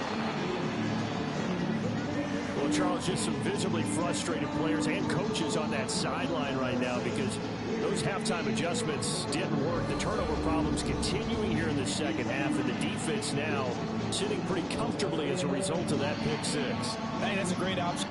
Well, Charles, just some visibly frustrated players and coaches on that sideline right now because those halftime adjustments didn't work. The turnover problems continuing here in the 2nd half, and the defense now sitting pretty comfortably as a result of that pick 6. Hey, that's a great option.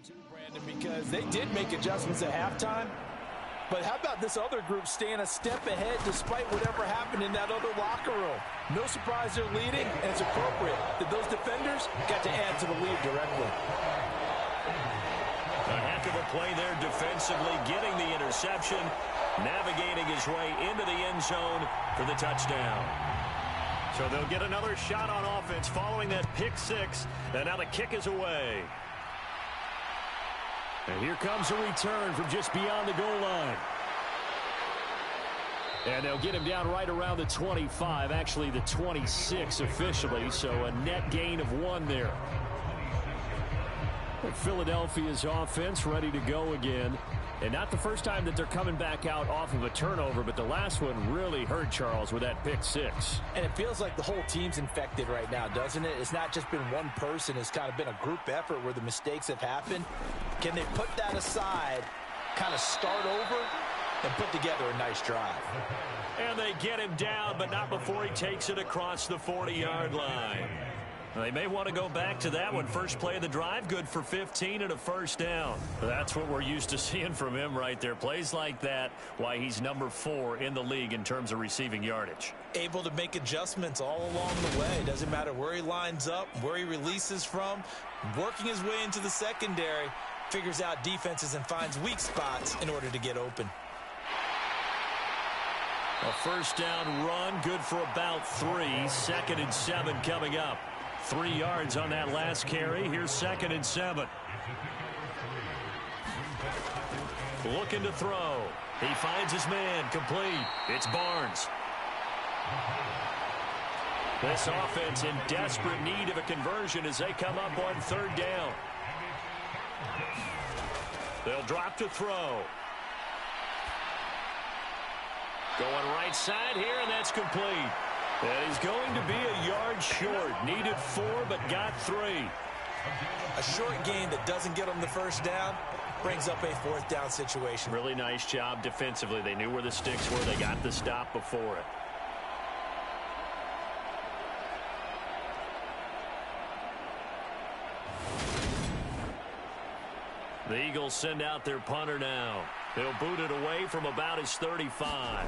Too, Brandon, because they did make adjustments at halftime. But how about this other group staying a step ahead despite whatever happened in that other locker room? No surprise they're leading, and it's appropriate that those defenders got to add to the lead directly. A Heck of a play there defensively, getting the interception, navigating his way into the end zone for the touchdown. So they'll get another shot on offense following that pick six, and now the kick is away. And here comes a return from just beyond the goal line. And they'll get him down right around the 25, actually the 26 officially, so a net gain of 1 there. Philadelphia's offense ready to go again. And not the first time that they're coming back out off of a turnover, but the last one really hurt Charles with that pick six. And it feels like the whole team's infected right now, doesn't it? It's not just been one person. It's kind of been a group effort where the mistakes have happened. Can they put that aside, kind of start over, and put together a nice drive? And they get him down, but not before he takes it across the 40-yard line. They may want to go back to that one. First play of the drive, good for 15 and a first down. That's what we're used to seeing from him right there. Plays like that, why he's number 4 in the league in terms of receiving yardage. Able to make adjustments all along the way. Doesn't matter where he lines up, where he releases from. Working his way into the secondary, figures out defenses and finds weak spots in order to get open. A first down run, good for about 3. 2nd and 7 coming up. 3 yards on that last carry. Here's 2nd and 7. Looking to throw. He finds his man, complete. It's Barnes. This offense in desperate need of a conversion as they come up on 3rd down. They'll drop to throw. Going right side here, and that's complete. And he's going to be a yard short. Needed 4, but got 3. A short gain that doesn't get him the first down brings up a 4th down situation. Really nice job defensively. They knew where the sticks were. They got the stop before it. The Eagles send out their punter now. They'll boot it away from about his 35.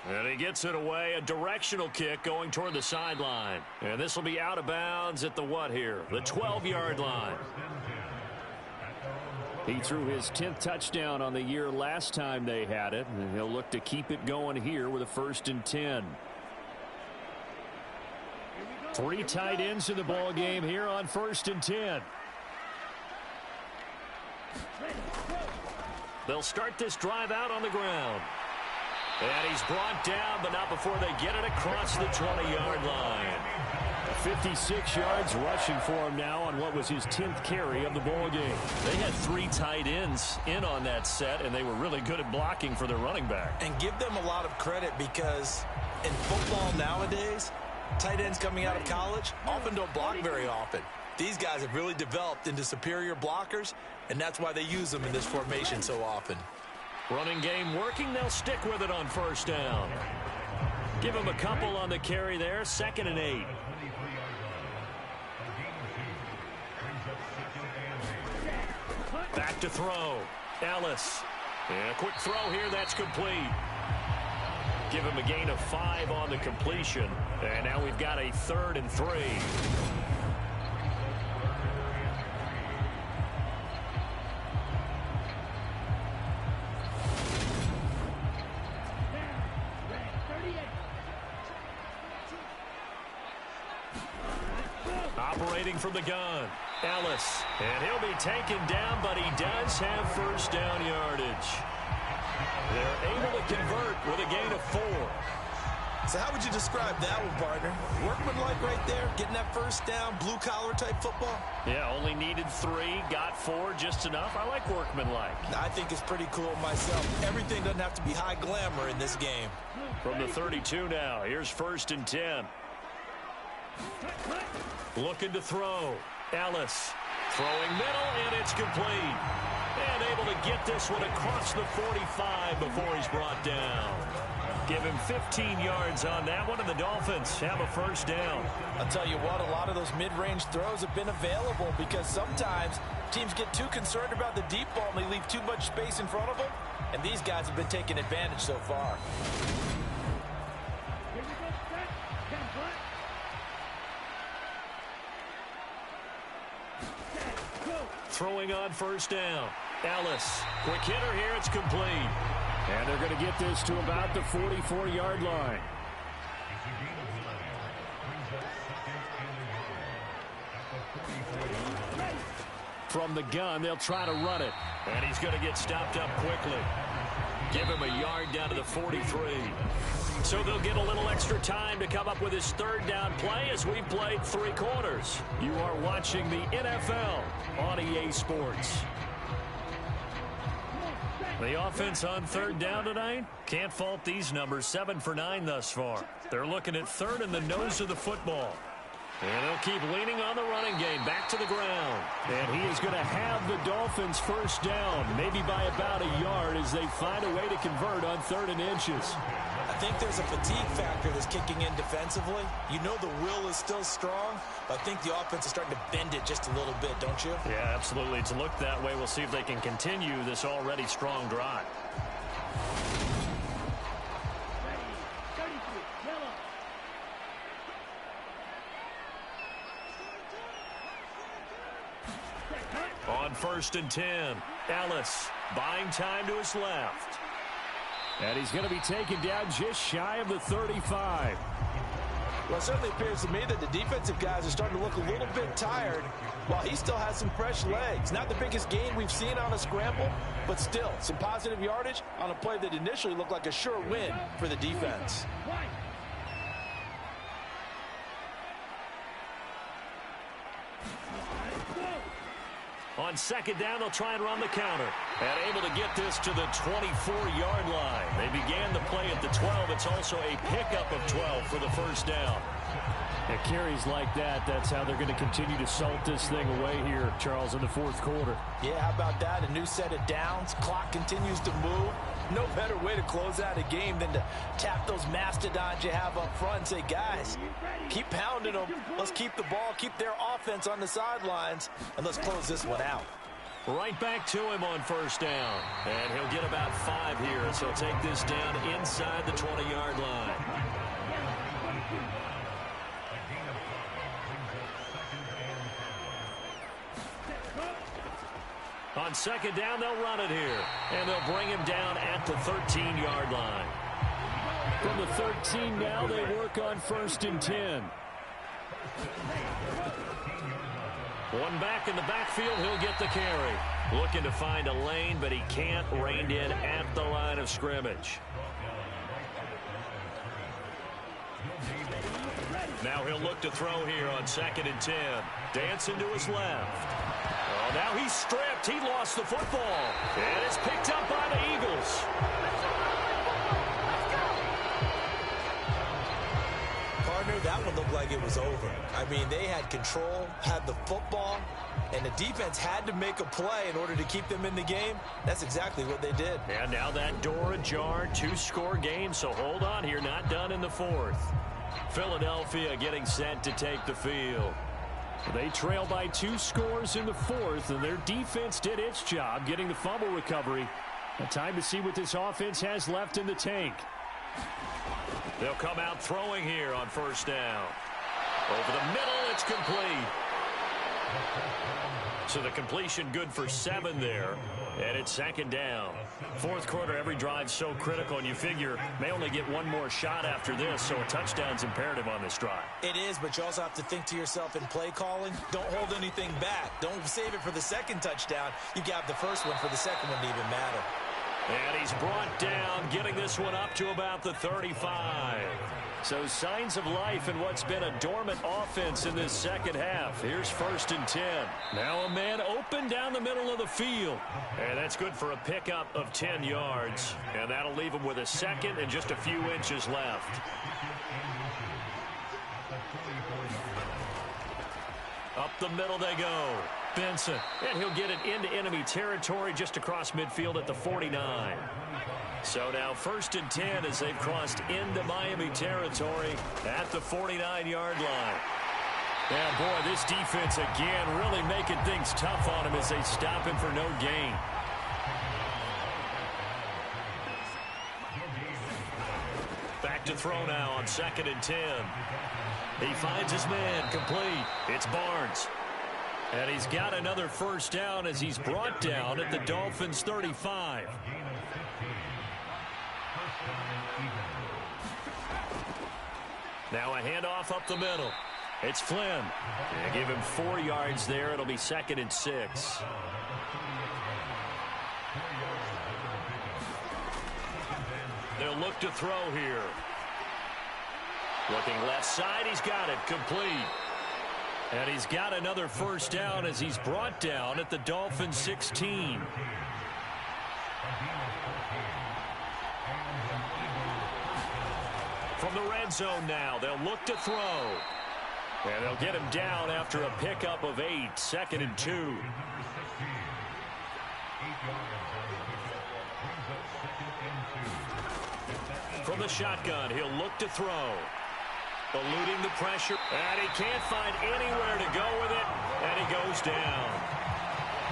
And he gets it away, a directional kick going toward the sideline. And this will be out of bounds at the what here? The 12-yard line. He threw his 10th touchdown on the year last time they had it, and he'll look to keep it going here with a 1st and 10. 3 tight ends in the ball game here on 1st and 10. They'll start this drive out on the ground. And he's brought down, but not before they get it across the 20-yard line. 56 yards rushing for him now on what was his 10th carry of the ball game. They had 3 tight ends in on that set, and they were really good at blocking for their running back. And give them a lot of credit because in football nowadays, tight ends coming out of college often don't block very often. These guys have really developed into superior blockers, and that's why they use them in this formation so often. Running game working. They'll stick with it on 1st down. Give him a couple on the carry there. 2nd and 8. Back to throw. Ellis. And a quick throw here. That's complete. Give him a gain of 5 on the completion. And now we've got a 3rd and 3. Operating from the gun, Ellis. And he'll be taken down, but he does have 1st down yardage. They're able to convert with a gain of 4. So how would you describe that one, partner? Workmanlike right there, getting that 1st down, blue-collar type football? Yeah, only needed 3, got 4, just enough. I like workmanlike. I think it's pretty cool myself. Everything doesn't have to be high glamour in this game. From the 32 now, here's 1st and 10. Looking to throw. Ellis throwing middle, and it's complete. And able to get this one across the 45 before he's brought down. Give him 15 yards on that one, and the Dolphins have a 1st down. I'll tell you what, a lot of those mid-range throws have been available because sometimes teams get too concerned about the deep ball and they leave too much space in front of them, and these guys have been taking advantage so far. throwing on first down. Ellis, quick hitter here, it's complete. And they're going to get this to about the 44-yard line. From the gun, they'll try to run it. And he's going to get stopped up quickly. Give him a yard down to the 43. So they'll get a little extra time to come up with his third down play as we've played 3 quarters. You are watching the NFL on EA Sports. The offense on third down tonight, can't fault these numbers. 7 for 9 thus far. They're looking at third in the nose of the football. And they'll keep leaning on the running game back to the ground. And he is going to have the Dolphins first down, maybe by about a yard as they find a way to convert on 3rd and inches. I think there's a fatigue factor that's kicking in defensively. You know the will is still strong, but I think the offense is starting to bend it just a little bit, don't you? Yeah, absolutely. It's looked that way. We'll see if they can continue this already strong drive. On 1st and 10, Ellis buying time to his left. And he's going to be taken down just shy of the 35. Well, it certainly appears to me that the defensive guys are starting to look a little bit tired while he still has some fresh legs. Not the biggest gain we've seen on a scramble, but still some positive yardage on a play that initially looked like a sure win for the defense. On 2nd down, they'll try and run the counter. And able to get this to the 24-yard line. They began the play at the 12. It's also a pickup of 12 for the first down. Yeah, carries like that, that's how they're going to continue to salt this thing away here, Charles, in the 4th quarter. Yeah, how about that? A new set of downs. Clock continues to move. No better way to close out a game than to tap those mastodons you have up front and say, guys, keep pounding them. Let's keep the ball, keep their offense on the sidelines, and let's close this one out. Right back to him on first down. And he'll get about 5 here as he'll take this down inside the 20-yard line. On 2nd down, they'll run it here. And they'll bring him down at the 13-yard line. From the 13 now, they work on 1st and 10. One back in the backfield, he'll get the carry. Looking to find a lane, but he can't. Reined in at the line of scrimmage. Now he'll look to throw here on 2nd and 10. Dancing to his left. Oh, now he's stripped. He lost the football. And it's picked up by the Eagles. Partner, that one looked like it was over. I mean, they had control, had the football, and the defense had to make a play in order to keep them in the game. That's exactly what they did. And now that door ajar, 2-score game, so hold on here, not done in the 4th. Philadelphia getting set to take the field. They trail by 2 scores in the 4th, and their defense did its job getting the fumble recovery. A time to see what this offense has left in the tank. They'll come out throwing here on first down. Over the middle, it's complete. So the completion good for 7 there. And it's 2nd down. 4th quarter, every drive so critical, and you figure may only get one more shot after this, so a touchdown's imperative on this drive. It is, but you also have to think to yourself in play calling, don't hold anything back. Don't save it for the 2nd touchdown. You got the first one for the 2nd one to even matter. And he's brought down, getting this one up to about the 35. So signs of life in what's been a dormant offense in this 2nd half. Here's 1st and 10. Now a man open down the middle of the field. And that's good for a pickup of 10 yards. And that'll leave him with a 2nd and just a few inches left. Up the middle they go. Benson. And he'll get it into enemy territory just across midfield at the 49. So now 1st and 10 as they've crossed into Miami territory at the 49-yard line. Yeah, boy, this defense again really making things tough on him as they stop him for no gain. Back to throw now on 2nd and 10. He finds his man complete. It's Barnes. And he's got another first down as he's brought down at the Dolphins' 35. Now a handoff up the middle. It's Flynn. They give him 4 yards there. It'll be 2nd and 6. They'll look to throw here. Looking left side. He's got it. Complete. And he's got another first down as he's brought down at the Dolphins' 16. From the red zone now, they'll look to throw. And they'll get him down after a pickup of 8, 2nd and 2. From the shotgun, he'll look to throw. Eluding the pressure, and he can't find anywhere to go with it, and he goes down.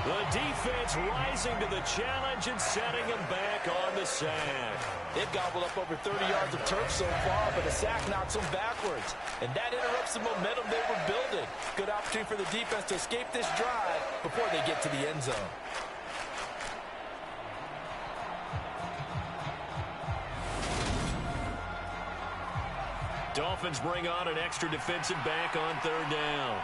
The defense rising to the challenge and setting him back on the sack. They've gobbled up over 30 yards of turf so far, but the sack knocks them backwards. And that interrupts the momentum they were building. Good opportunity for the defense to escape this drive before they get to the end zone. Dolphins bring on an extra defensive back on 3rd down.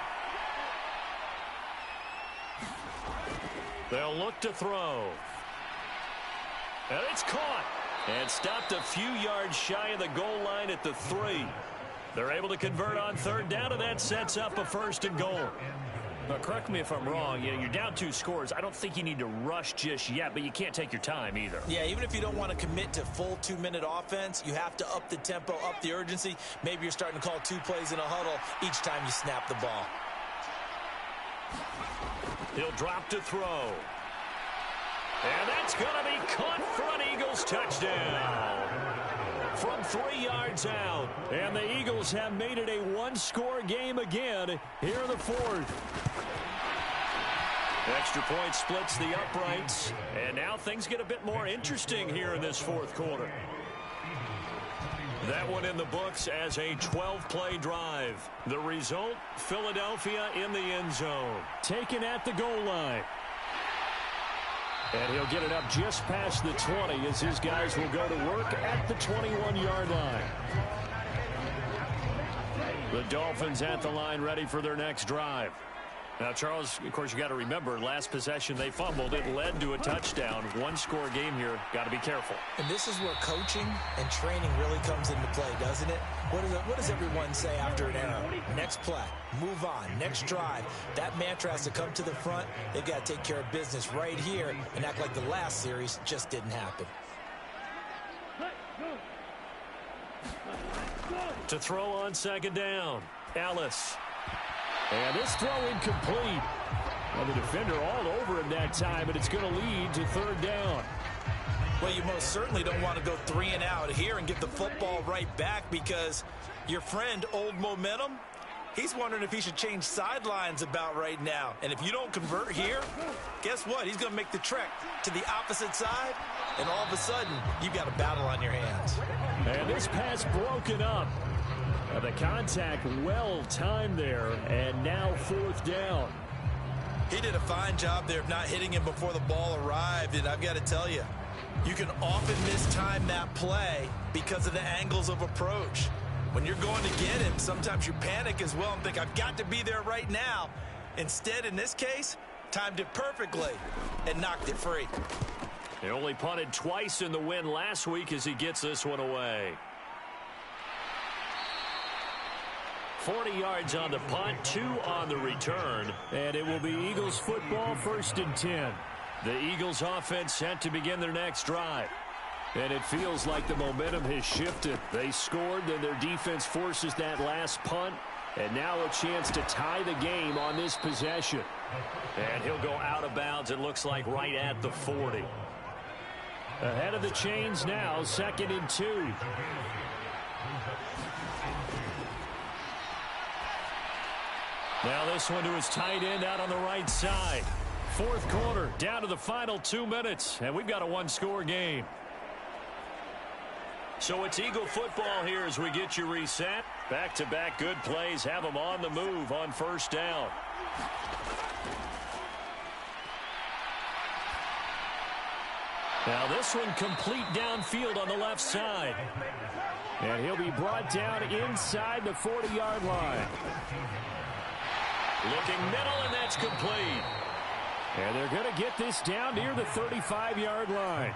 They'll look to throw. And it's caught. And stopped a few yards shy of the goal line at the 3. They're able to convert on 3rd down, and that sets up a 1st and goal. Now, correct me if I'm wrong. You're down 2 scores. I don't think you need to rush just yet, but you can't take your time either. Yeah, even if you don't want to commit to full 2-minute offense, you have to up the tempo, up the urgency. Maybe you're starting to call 2 plays in a huddle each time you snap the ball. He'll drop to throw. And that's going to be caught for an Eagles touchdown. From 3 yards out. And the Eagles have made it a 1-score game again here in the 4th. Extra point splits the uprights. And now things get a bit more interesting here in this 4th quarter. That one in the books as a 12-play drive. The result, Philadelphia in the end zone. Taken at the goal line. And he'll get it up just past the 20 as his guys will go to work at the 21-yard line. The Dolphins at the line ready for their next drive. Now, Charles, of course, you got to remember, last possession they fumbled. It led to a touchdown. 1-score game here. Got to be careful. And this is where coaching and training really comes into play, doesn't it? What does everyone say after an error? Next play, move on, next drive. That mantra has to come to the front. They've got to take care of business right here and act like the last series just didn't happen. To throw on 2nd down, Ellis. And this throw incomplete. Well, the defender all over him that time, and it's going to lead to 3rd down. Well, you most certainly don't want to go 3 and out here and get the football right back because your friend, Old Momentum, he's wondering if he should change sidelines about right now. And if you don't convert here, guess what? He's going to make the trek to the opposite side, and all of a sudden, you've got a battle on your hands. And this pass broken up. The contact well timed there, and now 4th down. He did a fine job there of not hitting him before the ball arrived, and I've got to tell you, you can often mistime that play because of the angles of approach. When you're going to get him, sometimes you panic as well and think, I've got to be there right now. Instead, in this case, timed it perfectly and knocked it free. He only punted twice in the win last week as he gets this one away. 40 yards on the punt, 2 on the return, and it will be Eagles football, 1st and 10. The Eagles offense set to begin their next drive. And it feels like the momentum has shifted. They scored, then their defense forces that last punt, and now a chance to tie the game on this possession. And he'll go out of bounds, it looks like right at the 40. Ahead of the chains now, 2nd and 2. Now this one to his tight end out on the right side. 4th quarter, down to the final 2 minutes, and we've got a 1-score game. So it's Eagle football here as we get you reset. Back-to-back good plays have them on the move on 1st down. Now this one complete downfield on the left side. And he'll be brought down inside the 40-yard line. Looking middle, and that's complete. And they're going to get this down near the 35-yard line.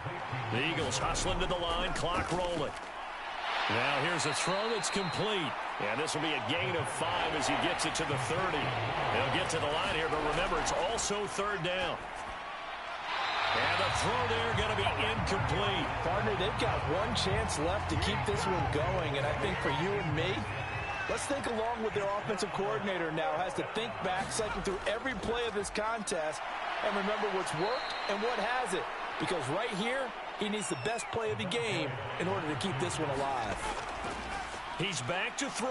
The Eagles hustling to the line, clock rolling. Now here's a throw that's complete. And this will be a gain of 5 as he gets it to the 30. He'll get to the line here, but remember, it's also third down. And the throw there going to be incomplete. Partner, they've got one chance left to keep this one going, and I think for you and me, let's think along with their offensive coordinator now has to think back, cycle through every play of this contest, and remember what's worked and what hasn't. Because right here, he needs the best play of the game in order to keep this one alive. He's back to throw.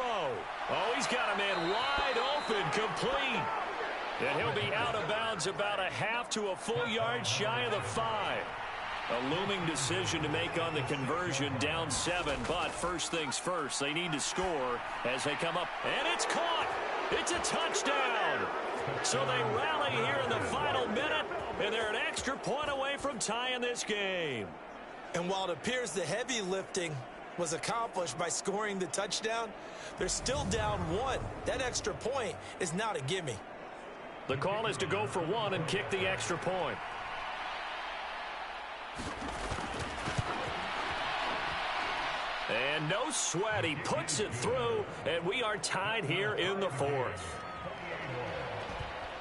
Oh, he's got a man wide open, complete. And he'll be out of bounds about a half to a full yard shy of the 5. A looming decision to make on the conversion, down 7. But first things first, they need to score as they come up. And it's caught. It's a touchdown. So they rally here in the final minute, and they're an extra point away from tying this game. And while it appears the heavy lifting was accomplished by scoring the touchdown, they're still down 1. That extra point is not a gimme. The call is to go for 1 and kick the extra point. And no sweat, he puts it through, and we are tied here in the 4th.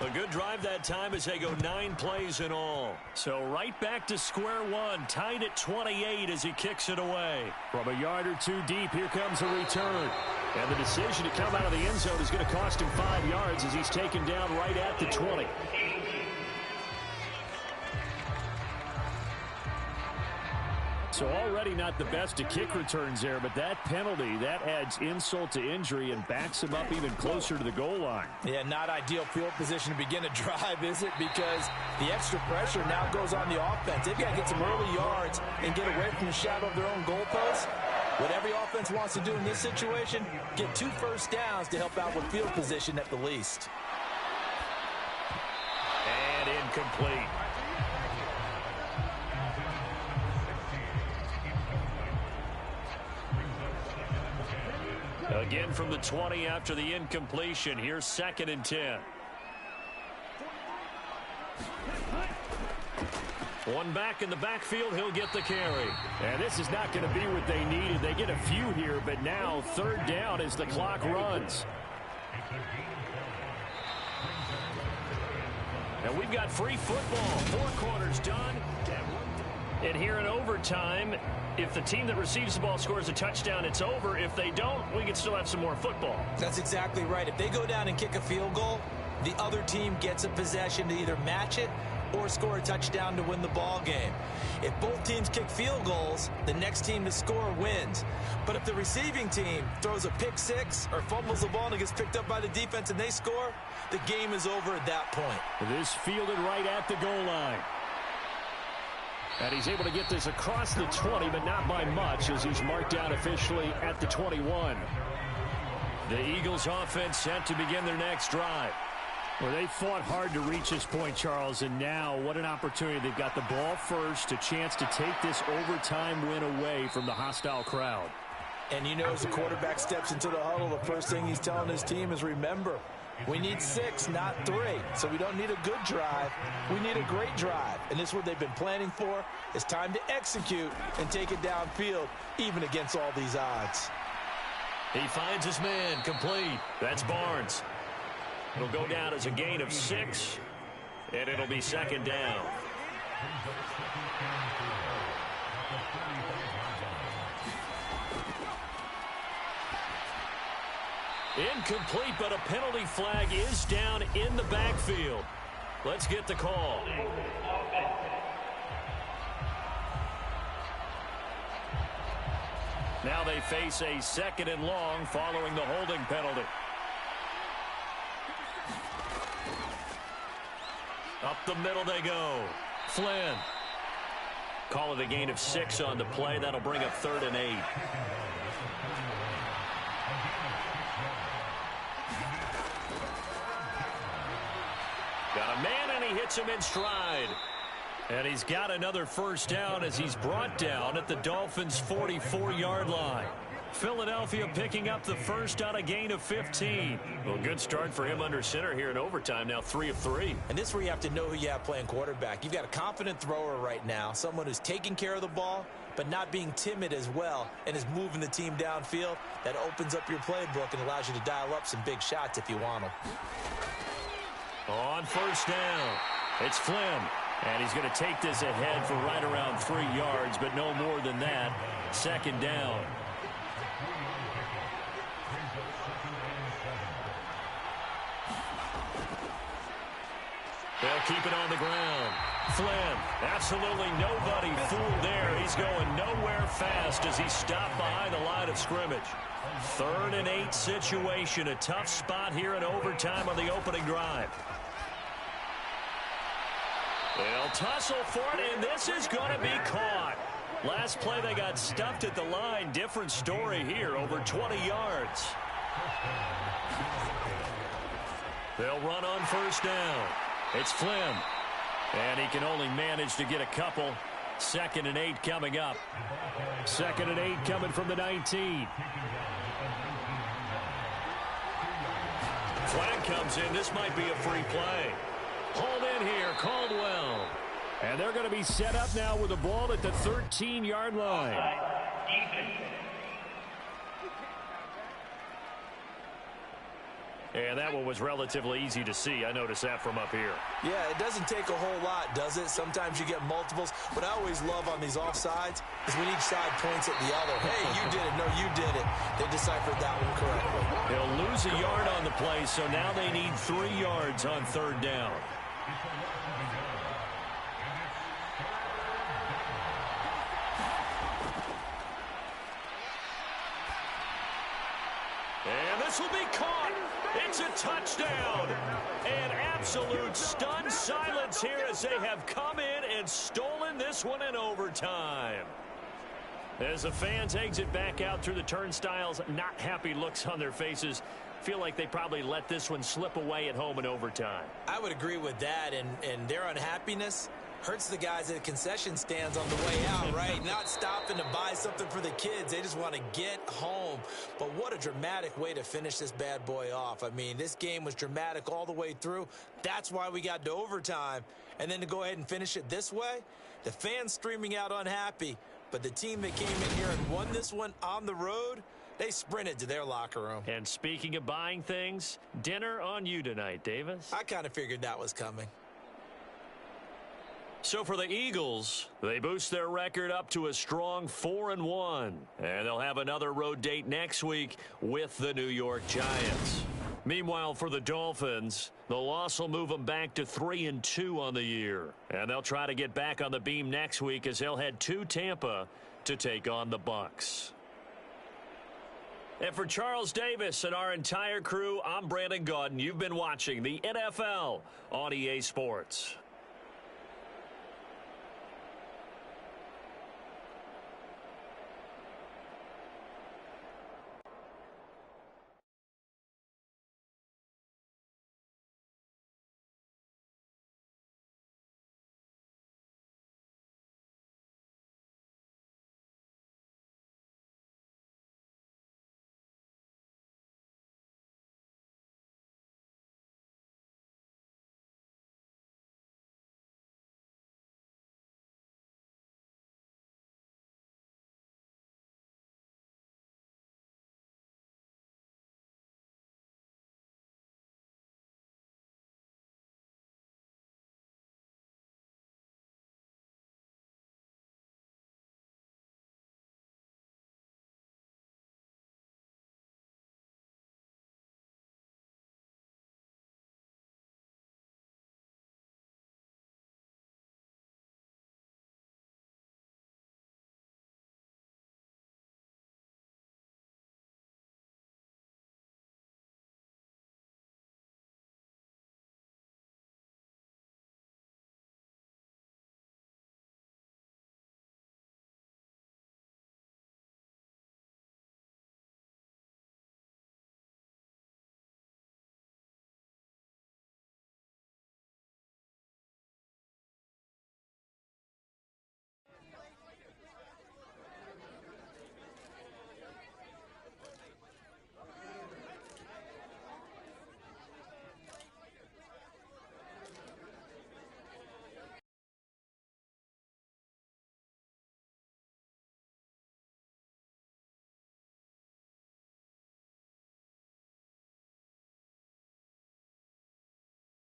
A good drive that time as they go 9 plays in all. So right back to square one, tied at 28 as he kicks it away. From a yard or 2 deep, here comes a return. And the decision to come out of the end zone is going to cost him 5 yards as he's taken down right at the 20. So already not the best to kick returns there, but that penalty, that adds insult to injury and backs him up even closer to the goal line. Yeah, not ideal field position to begin a drive, is it? Because the extra pressure now goes on the offense. They've got to get some early yards and get away from the shadow of their own goalposts. What every offense wants to do in this situation, get 2 first downs to help out with field position at the least. And incomplete. Again from the 20 after the incompletion. Here's 2nd and 10. One back in the backfield, he'll get the carry. And this is not going to be what they needed. They get a few here, but now 3rd down as the clock runs. And we've got free football. 4 quarters done. And here in overtime, if the team that receives the ball scores a touchdown, it's over. If they don't, we can still have some more football. That's exactly right. If they go down and kick a field goal, the other team gets a possession to either match it or score a touchdown to win the ball game. If both teams kick field goals, the next team to score wins. But if the receiving team throws a pick 6 or fumbles the ball and it gets picked up by the defense and they score, the game is over at that point. This fielded right at the goal line. And he's able to get this across the 20, but not by much as he's marked down officially at the 21. The Eagles offense set to begin their next drive. Well, they fought hard to reach this point, Charles, and now what an opportunity. They've got the ball first, a chance to take this overtime win away from the hostile crowd. And you know, as the quarterback steps into the huddle, the first thing he's telling his team is, remember, we need 6, not 3. So we don't need a good drive. We need a great drive. And this is what they've been planning for. It's time to execute and take it downfield, even against all these odds. He finds his man, complete. That's Barnes. It'll go down as a gain of 6, and it'll be 2nd down. Incomplete, but a penalty flag is down in the backfield. Let's get the call. Now they face a 2nd and long following the holding penalty. Up the middle they go. Flynn. Call it a gain of 6 on the play. That'll bring up 3rd and 8. Got a man, and he hits him in stride. And he's got another first down as he's brought down at the Dolphins' 44-yard line. Philadelphia picking up the first on a gain of 15. Well, good start for him under center here in overtime. Now 3 of 3. And this is where you have to know who you have playing quarterback. You've got a confident thrower right now, someone who's taking care of the ball, but not being timid as well, and is moving the team downfield. That opens up your playbook and allows you to dial up some big shots if you want them. On first down, it's Flynn. And he's going to take this ahead for right around 3 yards, but no more than that. Second down. They'll keep it on the ground. Flynn, absolutely nobody fooled there. He's going nowhere fast as he's stopped behind the line of scrimmage. 3rd and 8 situation. A tough spot here in overtime on the opening drive. They'll tussle for it, and this is going to be caught. Last play, they got stuffed at the line. Different story here, over 20 yards. They'll run on first down. It's Flynn, and he can only manage to get a couple. 2nd and 8 coming up. 2nd and 8 coming from the 19. Flag comes in. This might be a free play. Hauled in here, Caldwell. And they're going to be set up now with the ball at the 13-yard line. And that one was relatively easy to see. I noticed that from up here. Yeah, it doesn't take a whole lot, does it? Sometimes you get multiples. What I always love on these offsides is when each side points at the other. Hey, you did it. No, you did it. They deciphered that one correctly. They'll lose a yard on the play, so now they need 3 yards on 3rd down. And this will be caught. It's a touchdown. An absolute stunned silence here as they have come in and stolen this one in overtime. As the fans exit back out through the turnstiles, not happy looks on their faces. Feel like they probably let this one slip away at home in overtime. I would agree with that, and their unhappiness hurts the guys at the concession stands on the way out, right? Not stopping to buy something for the kids. They just want to get home. But what a dramatic way to finish this bad boy off. I mean, this game was dramatic all the way through. That's why we got to overtime. And then to go ahead and finish it this way, the fans streaming out unhappy. But the team that came in here and won this one on the road, they sprinted to their locker room. And speaking of buying things, dinner on you tonight, Davis. I kind of figured that was coming. So for the Eagles, they boost their record up to a strong 4-1. And they'll have another road date next week with the New York Giants. Meanwhile, for the Dolphins, the loss will move them back to 3-2 on the year. And they'll try to get back on the beam next week as they'll head to Tampa to take on the Bucks. And for Charles Davis and our entire crew, I'm Brandon Gaudin. You've been watching the NFL on EA Sports.